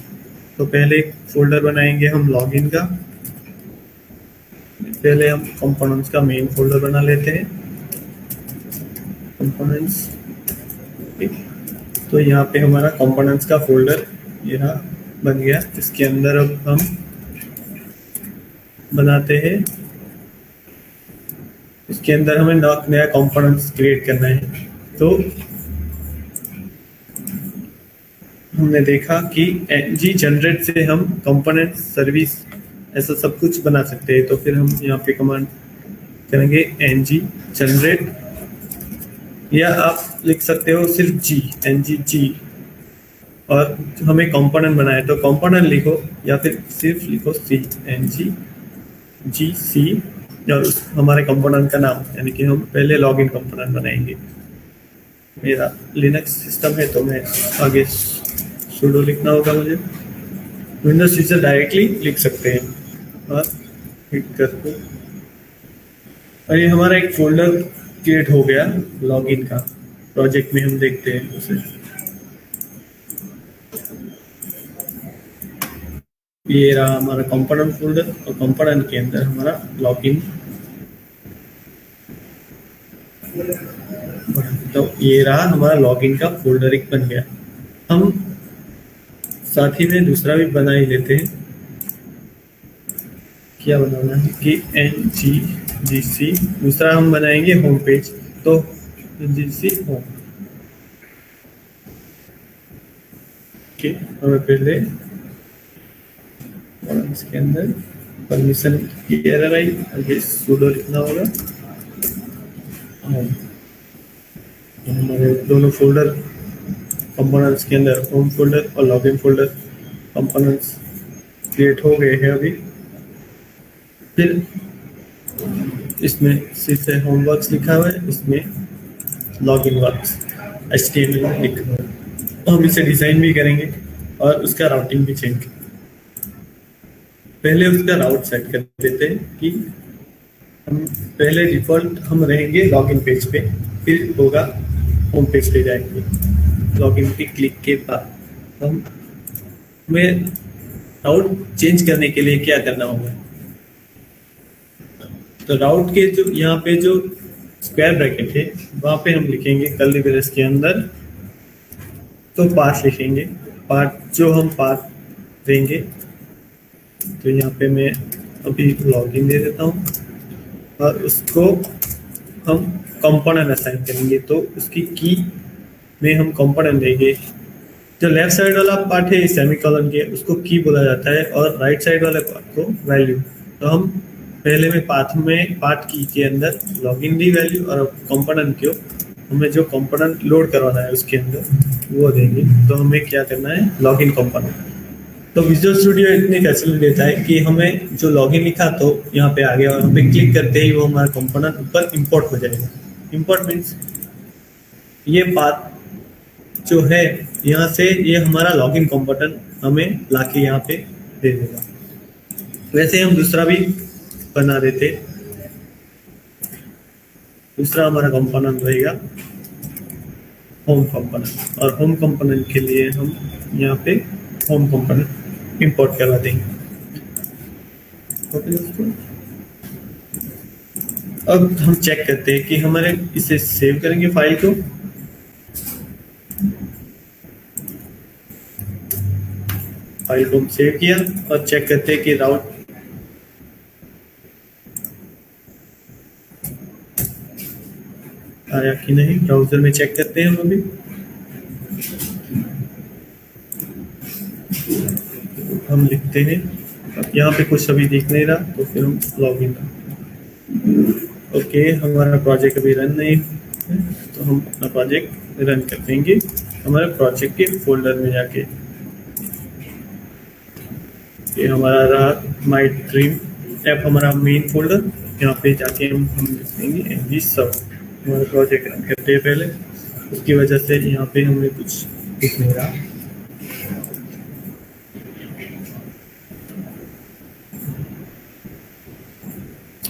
तो पहले एक फोल्डर बनाएंगे हम लॉगिन का। पहले हम कंपोनेंट्स का मेन फोल्डर बना लेते हैं, कंपोनेंट्स। तो यहाँ पे हमारा कंपोनेंट्स का फोल्डर ये रहा, बन गया। इसके अंदर अब हम बनाते हैं, इसके अंदर हमें नया कंपोनेंट्स क्रिएट करना है। तो हमने देखा कि ng जनरेट से हम कंपोनेंट सर्विस ऐसा सब कुछ बना सकते हैं। तो फिर हम यहाँ पे कमांड करेंगे ng जनरेट, या आप लिख सकते हो सिर्फ g ng और हमें कंपोनेंट बनाए तो कंपोनेंट लिखो, या फिर सिर्फ लिखो सी ng gc और हमारे कंपोनेंट का नाम, यानी कि हम पहले लॉगिन कंपोनेंट बनाएंगे। मेरा लिनक्स सिस्टम है तो मैं आगे सुडो लिखना होगा मुझे। विंडोज यूजर डायरेक्टली लिख सकते हैं और हिट करके, और ये हमारा एक फोल्डर क्रिएट हो गया लॉगिन का। प्रोजेक्ट में हम देखते हैं उसे। ये रहा हमारा कंपोनेंट फोल्डर और कंपोनेंट के अंदर हमारा लॉगिन। तो ये रहा हमारा लॉगिन का फोल्डर एक बन गया। हम साथ ही में दूसरा भी बना ही लेते हैं। क्या बनाना है कि ngGC, दूसरा हम बनाएंगे होम पेज, तो ngC होम। हमें पहले और इसके अंदर परमिशन की एरर आई, आगे sudo लिखना होगा। हमारे दोनों फोल्डर कंपोनेंट्स के अंदर होम फोल्डर और लॉगिन फोल्डर कंपोनेंट्स क्रिएट हो गए हैं अभी। फिर इसमें सिर्फ होम वर्क्स लिखा हुआ है, इसमें लॉगिन वर्क्स HTML में लिखा हुआ है। तो हम इसे डिजाइन भी करेंगे और उसका राउटिंग भी चेंज करेंगे। पहले उसका राउट सेट कर देते हैं कि हम पहले डिफॉल्ट हम रहेंगे लॉगिन पेज पे, फिर होगा होम पेज पे जाएंगे। लॉगिन पे क्लिक के बाद हमें राउट चेंज करने के लिए क्या करना होगा, तो राउट के जो यहाँ पे जो स्क्वायर ब्रैकेट है वहां पे हम लिखेंगे कर्ली ब्रेस के अंदर, तो पाथ लिखेंगे। पाथ जो हम पाथ देंगे, तो यहाँ पे मैं अभी लॉगिन दे देता हूँ और उसको हम कंपोनेंट असाइन करेंगे। तो उसकी की में हम कंपोनेंट देंगे। जो लेफ्ट साइड वाला पार्ट है सेमीकोलन के, उसको की बोला जाता है, और राइट साइड वाले पार्ट को वैल्यू। तो हम पहले में पाथ की के अंदर लॉगिन दी वैल्यू, और कंपोनेंट को हमें जो कंपोनेंट लोड करवाना है उसके अंदर वो देंगे। तो हमें क्या करना है, लॉगिन कंपोनेंट। तो विजुअल स्टूडियो इतनी फैसिलिटी देता है कि हमें जो लॉगिन लिखा तो यहाँ पे आ गया, और हम पे क्लिक करते ही वो हमारा कंपोनेंट ऊपर इंपोर्ट हो जाएगा। इंपोर्ट मीन्स ये पाथ जो है यहाँ से, ये हमारा लॉगिन कंपोनेंट हमें लाके यहाँ पे दे देगा। वैसे हम दूसरा भी बना देते। दूसरा हमारा कंपोनेंट रहेगा होम कंपोनेंट, और होम कंपोनेंट के लिए हम यहाँ पे होम कंपोनेंट इंपोर्ट करवा देंगे। अब हम चेक करते हैं कि हमारे इसे सेव करेंगे फाइल को। फाइल को हम सेव किया और चेक करते हैं कि राउट आया कि नहीं। ब्राउजर में चेक करते हैं हम अभी। हम लिखते हैं, यहाँ पे कुछ अभी दिख नहीं रहा, तो फिर हम लॉगिन। ओके, हमारा प्रोजेक्ट अभी रन नहीं है, तो हम अपना प्रोजेक्ट रन कर देंगे हमारे प्रोजेक्ट के फोल्डर में जाके। ये हमारा रहा माई ड्रीम ऐप, हमारा मेन फोल्डर। यहाँ पे जाके हम लिख देंगे एनजी सब। हमारा प्रोजेक्ट रन करते हैं पहले, उसकी वजह से यहाँ पे हमें कुछ दिख नहीं रहा।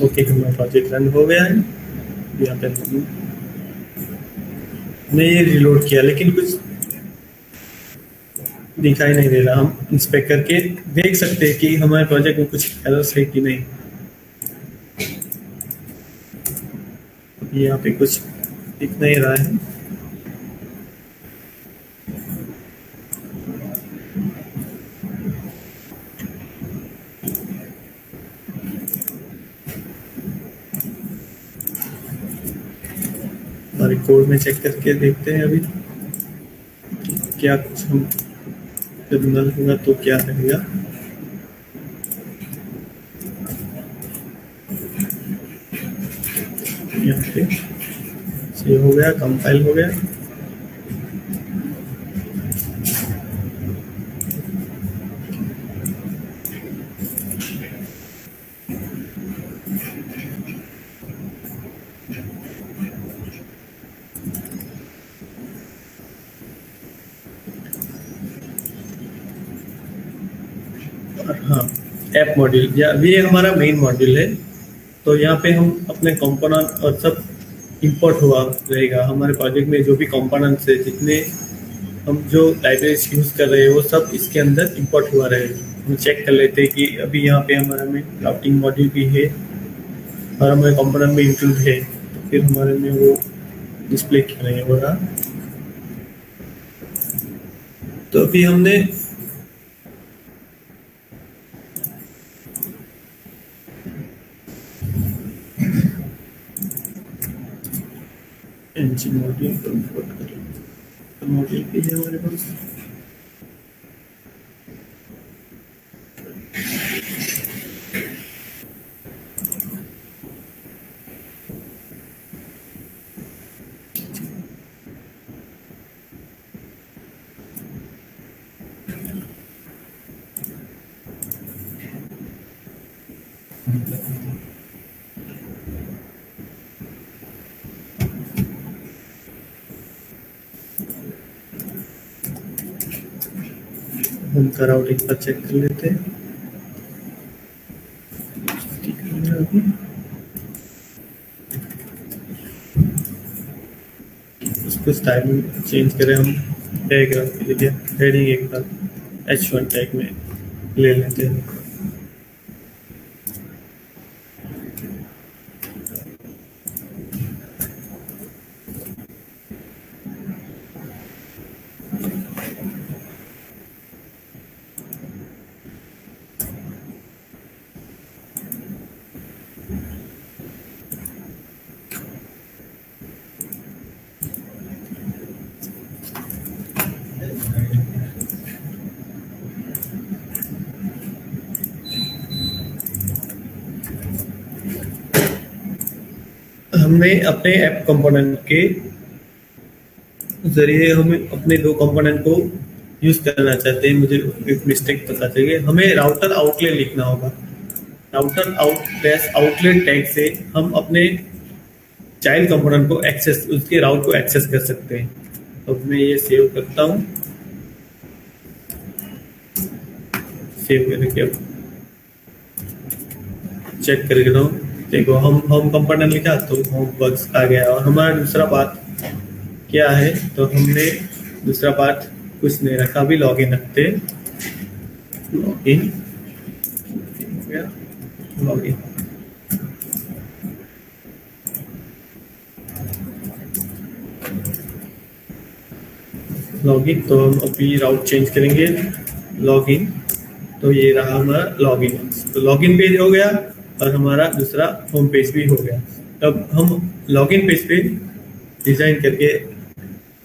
ओके, हमारा प्रोजेक्ट रन हो गया है। यहाँ पे मैं ये रिलोड किया, लेकिन कुछ दिखाई नहीं दे रहा। हम इंस्पेक्ट करके देख सकते हैं कि हमारे प्रोजेक्ट में कुछ एरर्स है कि नहीं। यहाँ पे कुछ दिख नहीं रहा है। हमारे कोड में चेक करके देखते हैं अभी क्या कुछ हम टर्मिनल होगा तो क्या रहेगा। यहाँ पे सेव हो गया, कंपाइल हो गया। हाँ, ऐप मॉड्यूल या ये हमारा मेन मॉड्यूल है। तो यहाँ पे हम अपने कंपोनेंट और सब इंपोर्ट हुआ रहेगा। हमारे प्रोजेक्ट में जो भी कंपोनेंट्स है, जितने हम जो लाइब्रेरीज यूज़ कर रहे हैं, वो सब इसके अंदर इंपोर्ट हुआ रहेगा। हम चेक कर लेते हैं कि अभी यहाँ पे हमारे में राउटिंग मॉड्यूल भी है और हमारे कंपोनेंट में इंक्लूड है, तो फिर हमारे में वो डिस्प्ले क्यों नहीं हो रहा। तो अभी हमने एनजी मॉड्यूल को इंपोर्ट करेंगे। तो मॉड्यूल भी है हमारे पास। हम का राउट एक बार चेक कर लेते हैं। उसको स्टाइल चेंज करें हम। पैराग्राफ की जगह हेडिंग एक बार H1 टैग में ले लेते हैं। हमने अपने ऐप कंपोनेंट के जरिए हमें अपने दो कंपोनेंट को यूज करना चाहते हैं। मुझे एक मिस्टेक पता चली, हमें राउटर आउटलेट लिखना होगा। राउटर आउटलेट टैग से हम अपने चाइल्ड कंपोनेंट को एक्सेस, उसके राउट को एक्सेस कर सकते हैं। अब मैं ये सेव करता हूँ। सेव करके अब चेक करके दो। देखो हम होम कंपोनेंट लिखा तो होम बग्स आ गया। और हमारा दूसरा पार्ट क्या है, तो हमने दूसरा पार्ट कुछ नहीं रखा, अभी लॉगिन रखते। लॉगिन लॉगिन लॉगिन तो हम अभी राउट चेंज करेंगे। लॉगिन तो ये रहा हमारा लॉगिन। तो लॉगिन पेज हो गया और हमारा दूसरा होम पेज भी हो गया। तब हम लॉगिन पेज पे डिजाइन करके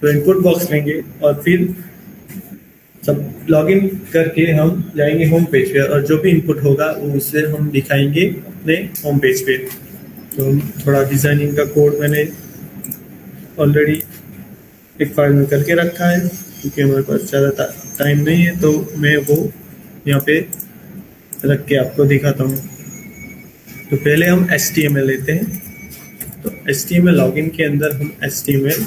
तो इनपुट बॉक्स लेंगे और फिर सब लॉगिन करके हम जाएंगे होम पेज पे, और जो भी इनपुट होगा वो उससे हम दिखाएंगे अपने होम पेज पे। तो थोड़ा डिजाइनिंग का कोड मैंने ऑलरेडी एक फाइल में करके रखा है, क्योंकि हमारे पास ज़्यादा टाइम नहीं है, तो मैं वो यहाँ पे रख के आपको दिखाता हूँ। तो पहले हम HTML लेते हैं। तो HTML लॉगिन के अंदर हम HTML,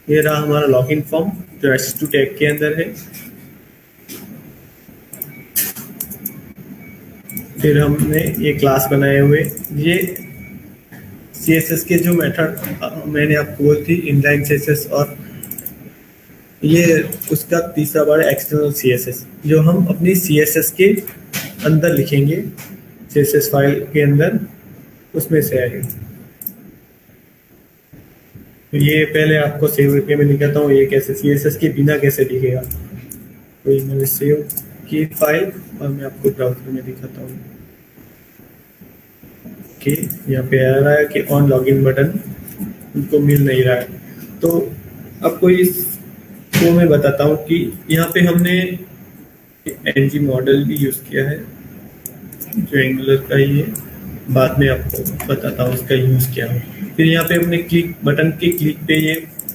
ये रहा हमारा लॉगिन फॉर्म जो H2 टैग के अंदर है। फिर हमने ये क्लास बनाए हुए, ये CSS के जो मेथड मैंने आपको बोली थी, इनलाइन CSS, और ये उसका तीसरा बार एक्सटर्नल CSS, जो हम अपनी CSS के अंदर लिखेंगे, CSS फाइल के अंदर उसमें से आएगा। तो ये पहले आपको सेव करके मैं दिखाता हूँ ये कैसे CSS के बिना कैसे दिखेगा। तो ये मैंने सेव की फाइल और मैं आपको ब्राउजर में दिखाता हूँ। ओके, यहाँ पे आ रहा है कि ऑन लॉगिन बटन उनको मिल नहीं रहा है। तो आपको इसको मैं बताता हूँ कि यहाँ पे हमने एनजी मॉडल भी यूज़ किया है, जो एंगुलर का ही है। बाद में आपको बताता हूँ उसका यूज़ क्या है। फिर यहाँ पे हमने क्लिक बटन के क्लिक पे ये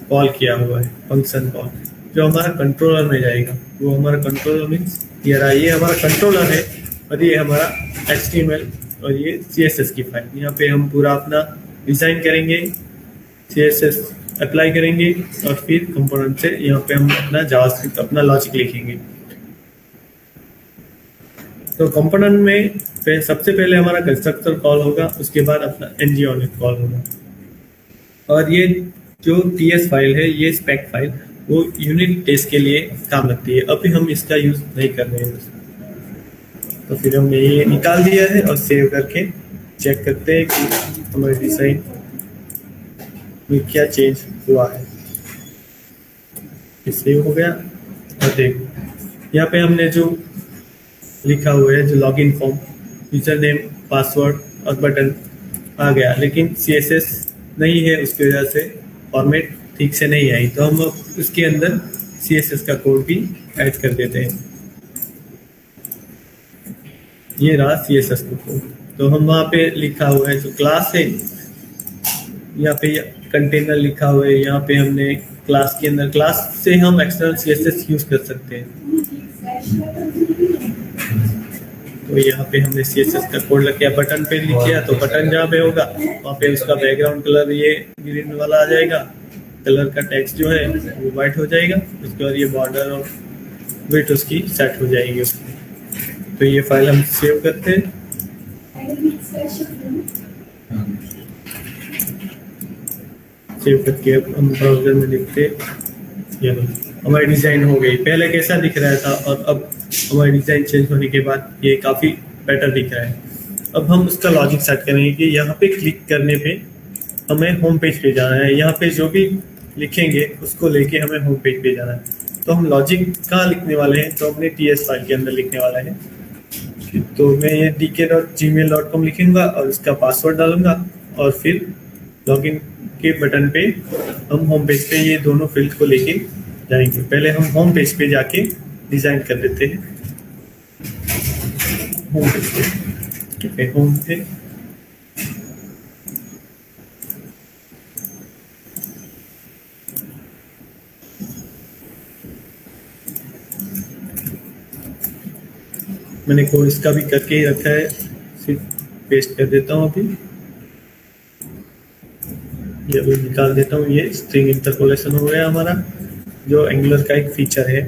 कॉल किया हुआ है फंक्शन कॉल, जो हमारा कंट्रोलर में जाएगा। वो हमारा कंट्रोलर मीन्स ये हमारा कंट्रोलर है और ये हमारा HTML और ये CSS की फाइल। यहाँ पे हम पूरा अपना डिज़ाइन करेंगे, CSS अप्लाई करेंगे और फिर कंपोनेंट से यहाँ पे हम अपना जावास्क्रिप्ट अपना लॉजिक लिखेंगे। तो कंपोनेंट में सबसे पहले हमारा कंस्ट्रक्टर कॉल होगा, उसके बाद अपना ngOnIt कॉल होगा। और ये जो TS फाइल है, ये स्पेक फाइल, वो यूनिट टेस्ट के लिए काम लगती है। अभी हम इसका यूज नहीं कर रहे हैं, तो फिर हमने ये निकाल दिया है और सेव करके चेक करते हैं कि हमारे डिजाइन में क्या चेंज हुआ है। सेव हो गया और देखो यहाँ पे हमने जो लिखा हुआ है, जो login form, user name, password और बटन आ गया, लेकिन CSS नहीं है, उसकी वजह से फॉर्मेट ठीक से नहीं आई। तो हम उसके अंदर CSS का कोड भी ऐड कर देते हैं। ये रहा CSS का कोड। तो हम वहाँ पे लिखा हुआ है जो क्लास है, यहाँ पे कंटेनर लिखा हुआ है, यहाँ पे हमने क्लास के अंदर, क्लास से हम एक्सटर्नल CSS यूज कर सकते हैं। तो यहाँ पे हमने CSS का कोड लग गया, बटन पे लिखा तो बटन जहाँ पे होगा वहाँ पे उसका बैकग्राउंड कलर ये ग्रीन वाला आ जाएगा, कलर का टेक्स्ट जो है वो वाइट हो जाएगा, उसके बाद ये बॉर्डर और विड्थ उसकी सेट हो जाएगी उसकी। तो ये फाइल हम सेव करते हैं। सेव करके अब हम ब्राउजर में लिखते ये हमारी डिज़ाइन हो गई। पहले कैसा दिख रहा था और अब हमारी डिज़ाइन चेंज होने के बाद ये काफ़ी बेटर दिख रहा है। अब हम उसका लॉजिक सेट करेंगे कि यहाँ पे क्लिक करने पे हमें होम पेज पे जाना है, यहाँ पे जो भी लिखेंगे उसको लेके हमें होम पेज पे जाना है। तो हम लॉजिक कहाँ लिखने वाले हैं, तो हमने TS फाइल के अंदर लिखने वाला है। तो मैं ये dk.gmail.com लिखूंगा और उसका पासवर्ड डालूंगा और फिर लॉगिन के बटन पे हम होम पेज पे ये दोनों फील्ड को लेके जाएंगे। पहले हम होम पेज पे जाके डिजाइन कर देते हैं। होम पेज पे होम पे मैंने कोड इसका भी करके ही रखा है, सिर्फ पेस्ट कर देता हूँ। अभी ये अभी निकाल देता हूँ। ये स्ट्रिंग इंटरपोलेशन हो गया हमारा, जो एंगुलर का एक फीचर है।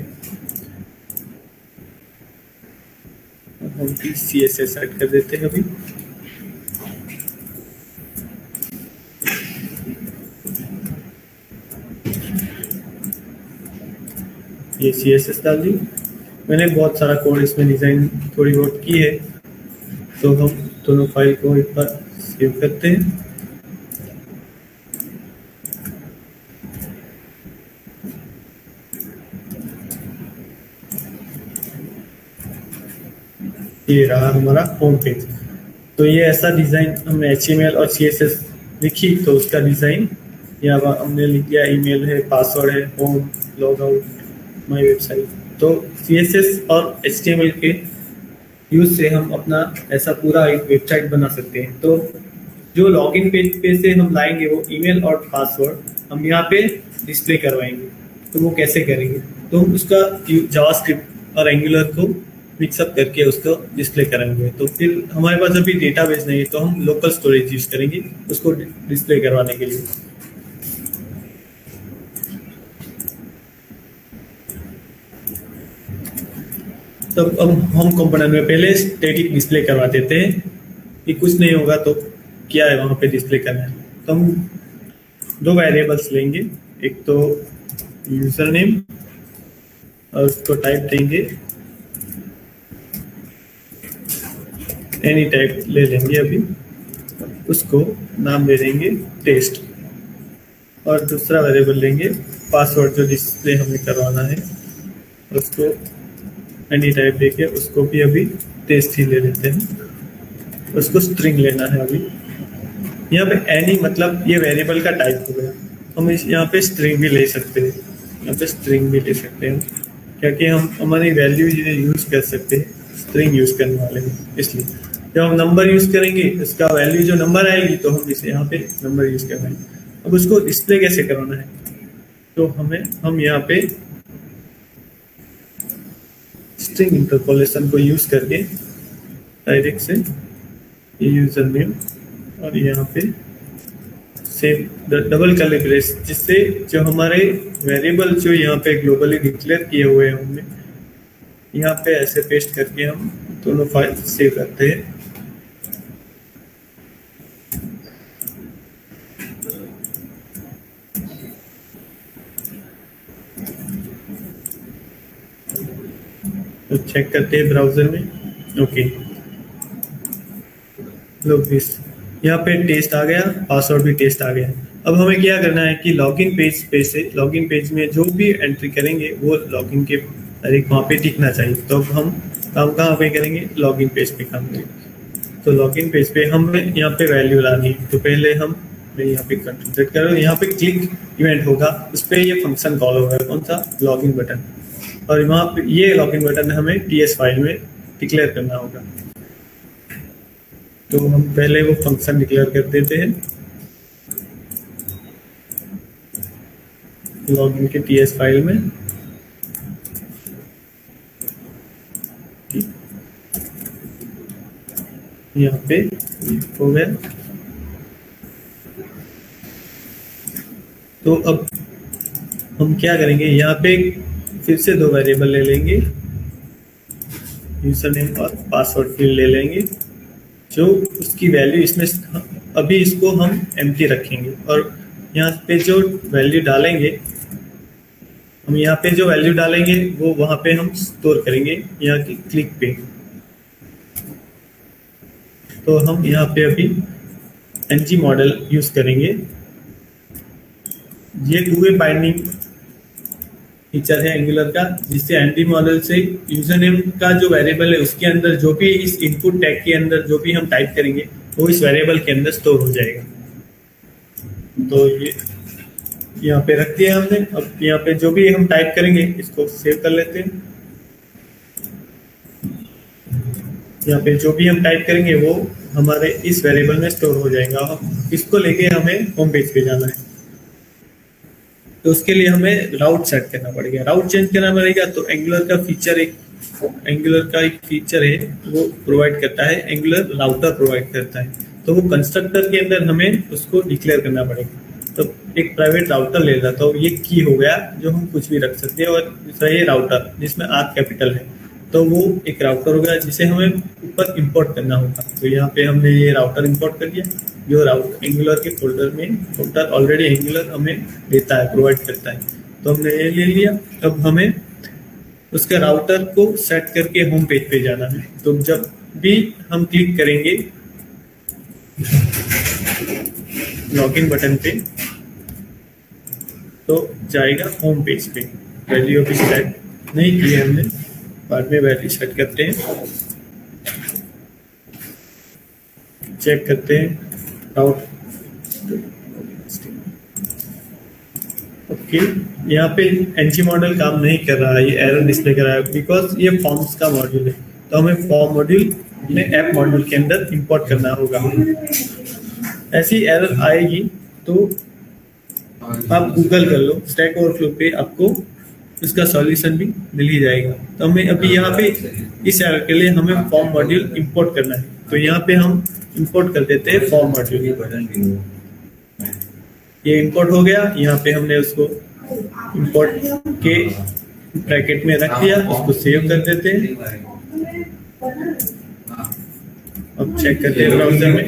हम CSS ऐड कर देते हैं अभी। ये CSS डाल दी मैंने। बहुत सारा कोड इसमें डिजाइन थोड़ी बहुत की है, तो हम दोनों फाइल को एक बार सेव करते हैं। ये रहा हमारा होम पेज। तो ये ऐसा डिजाइन हमने HTML और CSS लिखी, तो उसका डिजाइन यहाँ हमने लिख दिया। ईमेल है, पासवर्ड है, home, log out, my website. तो CSS और HTML के यूज से हम अपना ऐसा पूरा एक वेबसाइट बना सकते हैं। तो जो लॉगिन पेज पे से हम लाएंगे वो ईमेल और पासवर्ड हम यहाँ पे डिस्प्ले करवाएंगे। तो वो कैसे करेंगे, तो हम उसका जावास्क्रिप्ट और एंगुलर को मिक्सअप करके उसको डिस्प्ले करेंगे। तो फिर हमारे पास अभी डेटाबेस नहीं है, तो हम लोकल स्टोरेज यूज करेंगे उसको डिस्प्ले करवाने के लिए। तो अब हम कंपोनेंट में पहले स्टैटिक डिस्प्ले करवा देते हैं कि कुछ नहीं होगा तो क्या है वहाँ पे डिस्प्ले करना है। तो हम दो वेरिएबल्स लेंगे, एक तो यूजर नेम और उसको टाइप देंगे, एनी टाइप ले लेंगे अभी, उसको नाम दे देंगे टेस्ट। और दूसरा वेरिएबल लेंगे पासवर्ड, जो डिस्प्ले हमें करवाना है, उसको एनी टाइप देके उसको भी अभी टेस्ट ही ले लेते हैं। उसको स्ट्रिंग लेना है अभी। यहाँ पे एनी मतलब ये वेरिएबल का टाइप हो गया। हम इस यहाँ पे स्ट्रिंग भी ले सकते हैं, यहाँ पे स्ट्रिंग भी ले सकते हैं, क्योंकि हम हमारी वैल्यू यूज कर सकते हैं, स्ट्रिंग यूज करने वाले हैं इसलिए। जब हम नंबर यूज करेंगे इसका वैल्यू जो नंबर आएगी तो हम इसे यहाँ पे नंबर यूज करवाएंगे। अब उसको डिस्प्ले कैसे करवाना है, तो हम यहाँ पे स्ट्रिंग इंटरपोलेशन को यूज करके डायरेक्ट से ये यूजर नेम और यहाँ पे सेम डबल कर्ली ब्रेस, जिससे जो हमारे वेरिएबल जो यहाँ पे ग्लोबली डिक्लेयर किए हुए हैं हमने यहाँ पे ऐसे पेस्ट करके हम दोनों फाइल सेव करते हैं। तो चेक करते हैं ब्राउजर में। ओके, लो दिस, यहाँ पे टेस्ट आ गया, पासवर्ड भी टेस्ट आ गया। अब हमें क्या करना है कि लॉगिन पेज में जो भी एंट्री करेंगे वो लॉगिन के डायरेक्ट वहाँ पे दिखना चाहिए। तो अब हम काम कहाँ पे करेंगे, लॉगिन पेज पे काम करेंगे। तो लॉगिन पेज पे हमें यहाँ पे वैल्यू लानी है। तो पहले मैं यहाँ पे कंट्रोल सेट कर रहा हूँ, यहाँ पे क्लिक इवेंट होगा, उस पर ये फंक्शन कॉल होगा, कौन सा, लॉगिन बटन। और वहाँ पे ये लॉगिन बटन हमें टीएस फाइल में डिक्लेयर करना होगा। तो हम पहले वो फंक्शन डिक्लेयर कर देते हैं लॉगिन के टीएस फाइल में। यहाँ पे हो गया। तो अब हम क्या करेंगे, यहाँ पे फिर से दो वेरिएबल ले लेंगे, यूजर नेम और पासवर्ड फील्ड ले लेंगे, जो उसकी वैल्यू इसमें अभी इसको हम एम्प्टी रखेंगे। और यहाँ पे जो वैल्यू डालेंगे, हम यहाँ पे जो वैल्यू डालेंगे वो वहाँ पे हम स्टोर करेंगे यहाँ की क्लिक पे। तो हम यहाँ पे अभी एनजी मॉडल यूज करेंगे। ये टू वे बाइंडिंग फीचर है एंगुलर का, जिससे एनजी मॉडल से यूजर नेम का जो वेरिएबल है उसके अंदर जो भी इस इनपुट टैग के अंदर जो भी हम टाइप करेंगे वो इस वेरिएबल के अंदर स्टोर हो जाएगा। तो ये यहाँ पे रख दिया हमने। अब यहाँ पे जो भी हम टाइप करेंगे इसको सेव कर लेते हैं। यहाँ पे जो भी हम टाइप करेंगे वो हमारे इस वेरिएबल में स्टोर हो जाएगा। इसको लेके हमें होम पेज पे जाना है। तो उसके लिए हमें राउट सेट करना पड़ेगा, राउट चेंज करना पड़ेगा। तो एंगुलर का एक फीचर है वो प्रोवाइड करता है, एंगुलर राउटर प्रोवाइड करता है। तो वो कंस्ट्रक्टर के अंदर हमें उसको डिक्लेयर करना पड़ेगा। तो एक प्राइवेट राउटर ले लेता, तो ये की हो गया जो हम कुछ भी रख सकते हैं। और दूसरा ये राउटर जिसमें आर कैपिटल है, तो वो एक राउटर होगा जिसे हमें ऊपर इंपोर्ट करना होगा। तो यहाँ पे हमने ये राउटर इंपोर्ट कर दिया, जो एंगुलर के फोल्डर ऑलरेडी एंगुलर हमें देता है, प्रोवाइड करता है। तो हमने ये ले लिया। अब हमें उसके राउटर को सेट करके होम पेज पे जाना है। तो जब भी हम क्लिक करेंगे लॉगिन बटन पे तो जाएगा होम पेज पे। वैल्यू अभी सेट नहीं की है हमने, बाद में वैल्यू सेट करते हैं। चेक करते हैं राउट। ओके, यहाँ पे एनजी मॉडल काम नहीं कर रहा है, ये एरर डिस्प्ले कर रहा है बिकॉज ये फॉर्म्स का मॉड्यूल है। तो हमें फॉर्म मॉड्यूल अपने ऐप मॉड्यूल के अंदर इंपोर्ट करना होगा। ऐसी एरर आएगी तो आप गूगल कर लो, स्टैक ओवरफ्लो पे आपको इसका सॉल्यूशन भी मिल ही जाएगा। तो हमें अभी यहाँ पे इस एरर के लिए हमें फॉर्म मॉड्यूल इंपोर्ट करना है। तो यहाँ पे हम इंपोर्ट कर देते हैं फॉर्म मॉड्यूल। ये इंपोर्ट हो गया। यहाँ पे हमने उसको इंपोर्ट के ब्रैकेट में रख दिया, उसको सेव कर देते हैं। अब चेक करते हैं ब्राउजर में,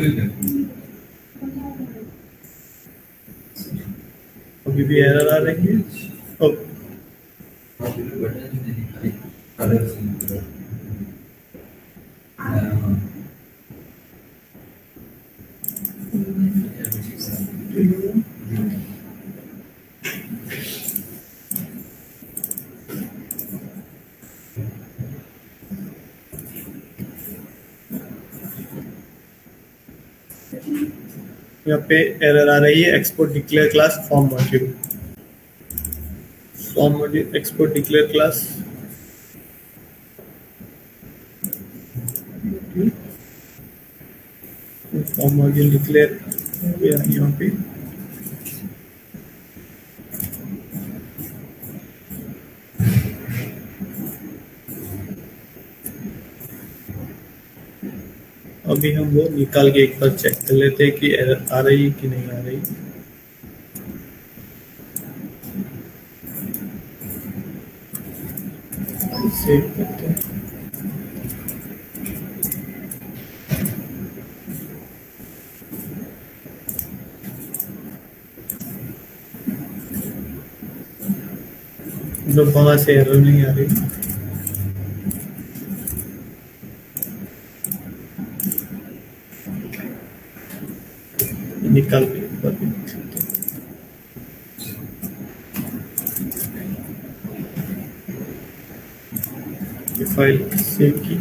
अभी भी एरर आ रही है। यहाँ पे एरर आ रही है, export declare class form module export declare class. Form module declare हो गया यहाँ पे। अभी हम वो निकाल के एक बार चेक कर लेते हैं कि एरर आ रही है कि नहीं आ रही। सेव करते हैं। मतलब वहां से एरर नहीं आ रही। निकाल के एक बार देख सकते हैं। ये फाइल सेव की।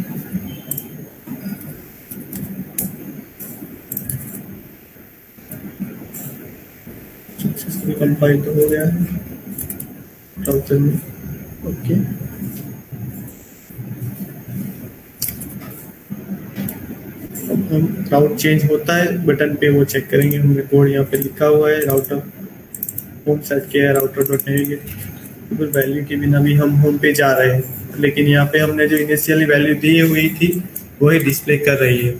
सक्सेसफुल कंपाइल तो हो गया है ब्राउज़र में। ओके, अब हम राउट चेंज होता है बटन पे वो चेक करेंगे। हमने कोड यहाँ पे लिखा हुआ है, राउटर होम सेट किया है राउटर डॉट नेविगेट वैल्यू के बिना भी हम होम पे जा रहे हैं, लेकिन यहाँ पे हमने जो इनिशियली वैल्यू दी हुई थी वही डिस्प्ले कर रही है।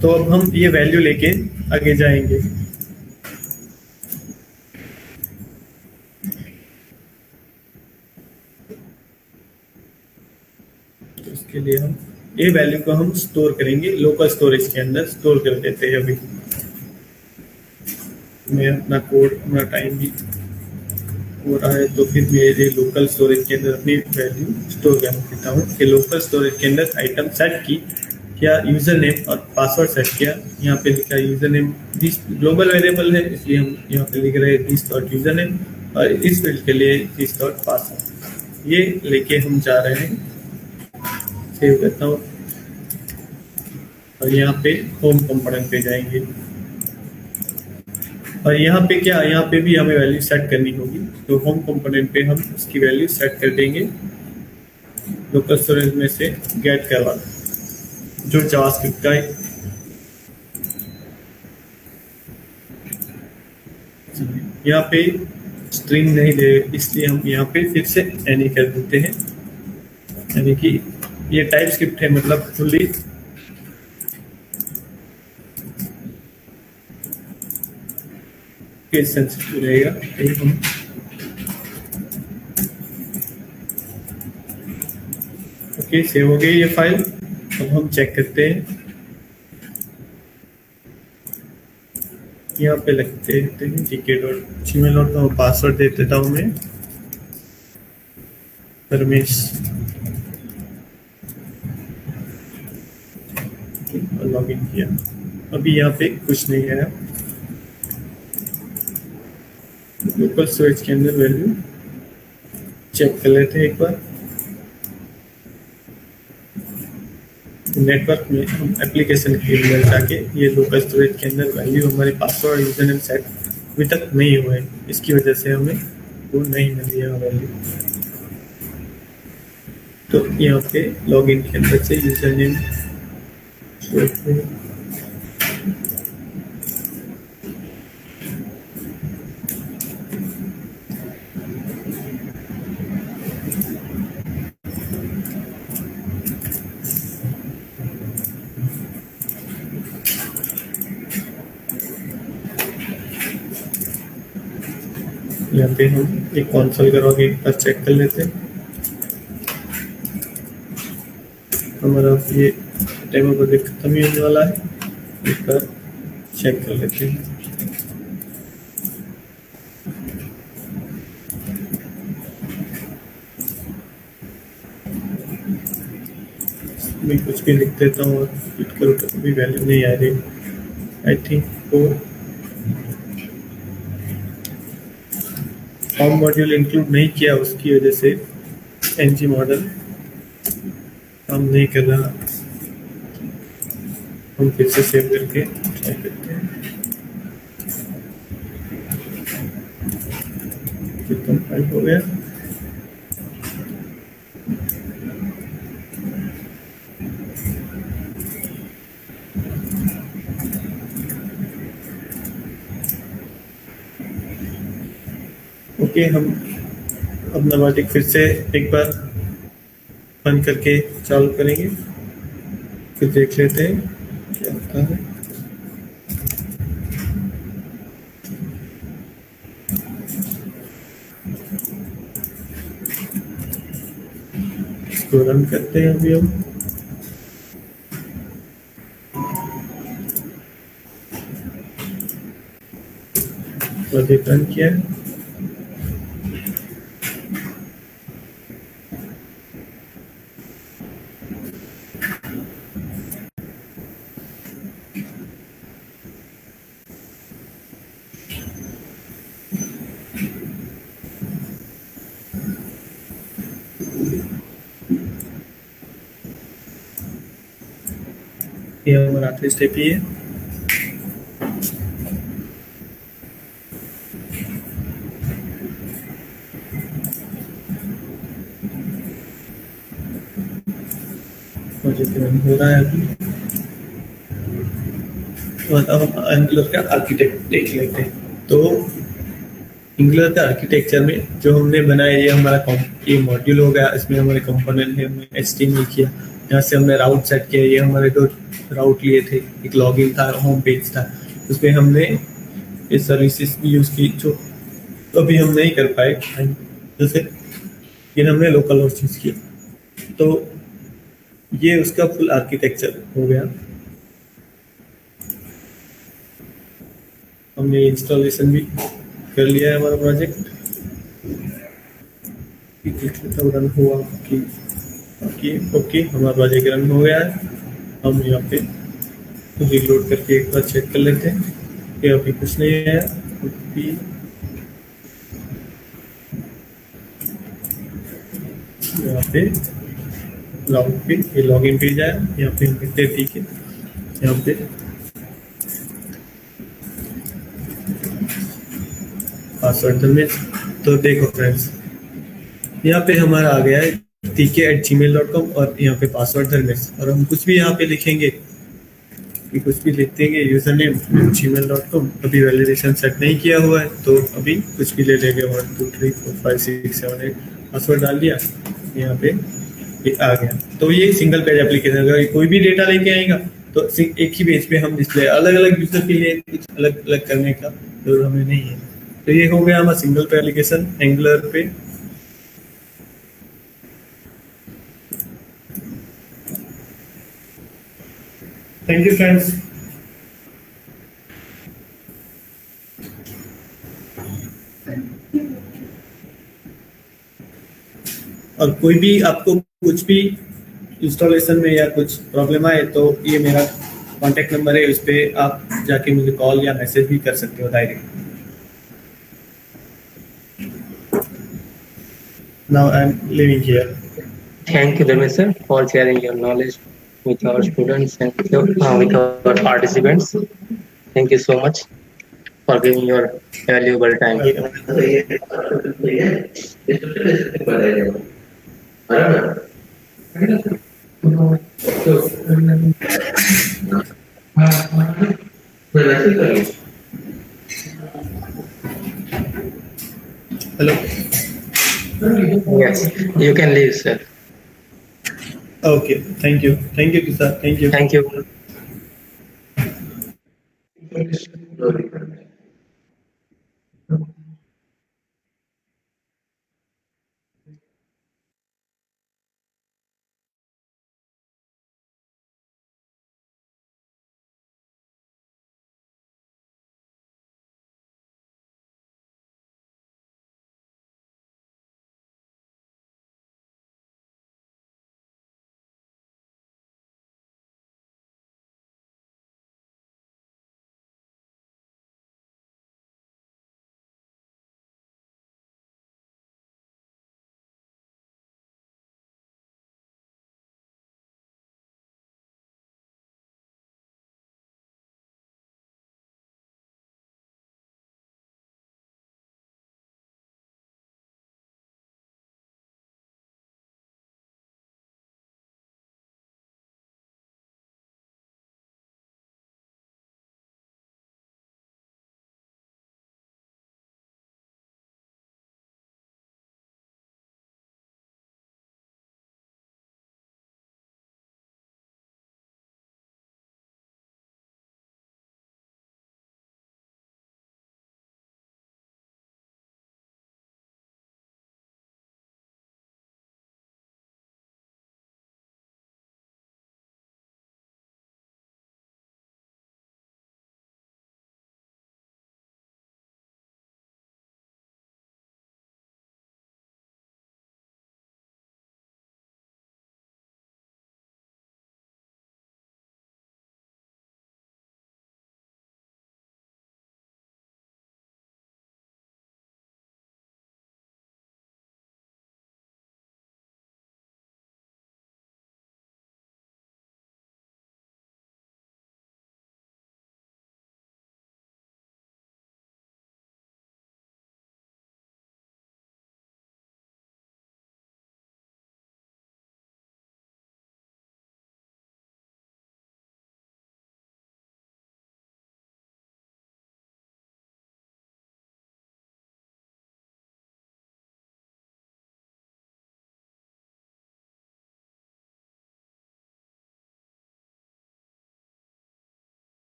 तो अब हम ये वैल्यू लेके आगे जाएंगे। तो इसके लिए हम ये वैल्यू को हम स्टोर करेंगे लोकल स्टोरेज के अंदर, स्टोर कर देते हैं। अभी मैं अपना कोड अपना टाइम भी हो रहा है तो फिर मेरे लोकल स्टोरेज के अंदर अपनी वैल्यू स्टोर कर देता हूँ कि लोकल स्टोरेज के अंदर आइटम सेट की, क्या यूजर नेम और पासवर्ड सेट किया। यहाँ पे लिखा है user name, this global variable है इसलिए हम यहाँ पे लिख रहे हैं दिस डॉट यूजर नेम, और इस फील्ड के लिए दिस डॉट पासवर्ड। ये लेके हम जा रहे हैं। सेव करता हूँ और यहाँ पे होम कंपोनेंट पे जाएंगे और यहाँ पे क्या, यहाँ पे भी हमें वैल्यू सेट करनी होगी। तो होम कंपोनेंट पे हम उसकी वैल्यू सेट कर देंगे लोकल स्टोरेज में से गेट करवा जो जावास्क्रिप्ट का है। यहाँ पे स्ट्रिंग नहीं दे इसलिए हम यहाँ पे फिर से एनी कर देते हैं, यानी कि ये टाइप स्क्रिप्ट है, मतलब फुल्ली केस सेंसिटिव रहेगा। हम ओके, सेव हो गई ये फाइल। अब हम चेक करते हैं, यहाँ पे लगते हैं gk.gmail.com पासवर्ड दे देता हूँ मैं रमेश, लॉग इन किया। अभी यहाँ पे कुछ नहीं आया। लोकल स्टोरेज के अंदर वैल्यू चेक कर लेते हैं एक बार। नेटवर्क में हम एप्लीकेशन के अंदर जाके ये लोकल स्टोरेज के अंदर वैल्यू हमारे पासवर्ड और यूजर नेम सेट अभी तक नहीं हुआ है, इसकी वजह से हमें वो नहीं मिल रही है वैल्यू। तो यहाँ पे लॉगिन के अंदर से यूजर नेम यहाँ पे हम एक कॉन्सोल करवा के एक बार चेक कर लेते हैं। हमारा ये डेमो प्रोजेक्ट खत्म ही होने वाला है, एक बार चेक कर लेते हैं। मैं कुछ भी लिख देता हूँ और क्लिक करूँ तो भी वैल्यू नहीं आ रही। आई थिंक वो फॉर्म मॉड्यूल इंक्लूड नहीं किया, उसकी वजह से एनजी मॉडल काम नहीं कर रहा। हम फिर से सेव करके ट्राई करते हैं। कंपाइल हो गया। ओके, हम अपना प्रोजेक्ट फिर से एक बार बंद करके चालू करेंगे, फिर देख लेते हैं क्या होता है। इसको रन करते हैं अभी हम। प्रोजेक्ट रन किया है। ये हमारा आखिरी स्टेप ही है। प्रोजेक्ट रन हो रहा है अभी। और अब हम एंगुलर का आर्किटेक्ट देख लेते हैं। तो एंगुलर का आर्किटेक्चर में जो हमने बनाया, ये हमारा ये मॉड्यूल हो गया। इसमें हमारे कंपोनेंट है, हमने HTML किया, यहाँ से हमने राउट सेट किया। ये हमारे दो राउट लिए थे, एक लॉगिन था, होम पेज था। उसमें हमने ये सर्विसेज भी यूज़ की जो अभी हम नहीं कर पाए, जैसे ये हमने लोकल होस्ट यूज़ किया। तो ये उसका फुल आर्किटेक्चर हो गया। हमने इंस्टॉलेशन भी कर लिया है हमारा प्रोजेक्ट। रन हुआ कि ओके, हमारा प्रोजेक्ट रन हो गया है। हम यहाँ पे रिलोड करके एक बार चेक कर लेते हैं कि अभी कुछ नहीं है। अभी यहाँ पे लॉग पे ये लॉगिन पेज आया। यहाँ पे हम कहते हैं ठीक है, यहाँ पे पासवर्ड दरमेज। तो देखो फ्रेंड्स, यहाँ पे हमारा आ गया है tk@gmail.com और यहाँ पे पासवर्ड दरमेज। और हम कुछ भी यहाँ पे लिखेंगे कि कुछ भी लिख देंगे, यूजर नेम gmail.com। अभी वैलिडेशन सेट नहीं किया हुआ है, तो अभी कुछ भी ले लेंगे। 1 2 3 4 5 6 7 8 पासवर्ड डाल दिया, यहाँ पे ये आ गया। तो ये सिंगल पेज एप्लीकेशन। अगर कोई भी डेटा लेके आएगा तो एक ही पेज पे हम डिस्प्ले, अलग अलग यूजर के लिए कुछ अलग अलग करने का जरूरत हमें नहीं है। तो ये हो गया हमारा सिंगल पे एप्लीकेशन एंगुलर पे। Thank you friends. और कोई भी आपको कुछ भी इंस्टॉलेशन में या कुछ प्रॉब्लम आए तो ये मेरा कॉन्टेक्ट नंबर है, उस पर आप जाके मुझे कॉल या मैसेज भी कर सकते हो direct. Now I am living here. Thank you, Dharmesh sir, for sharing your knowledge with our students and with our participants. Thank you so much for giving your valuable time. Hello. Yes, you can leave, sir. Okay, thank you sir, thank you. Thank you.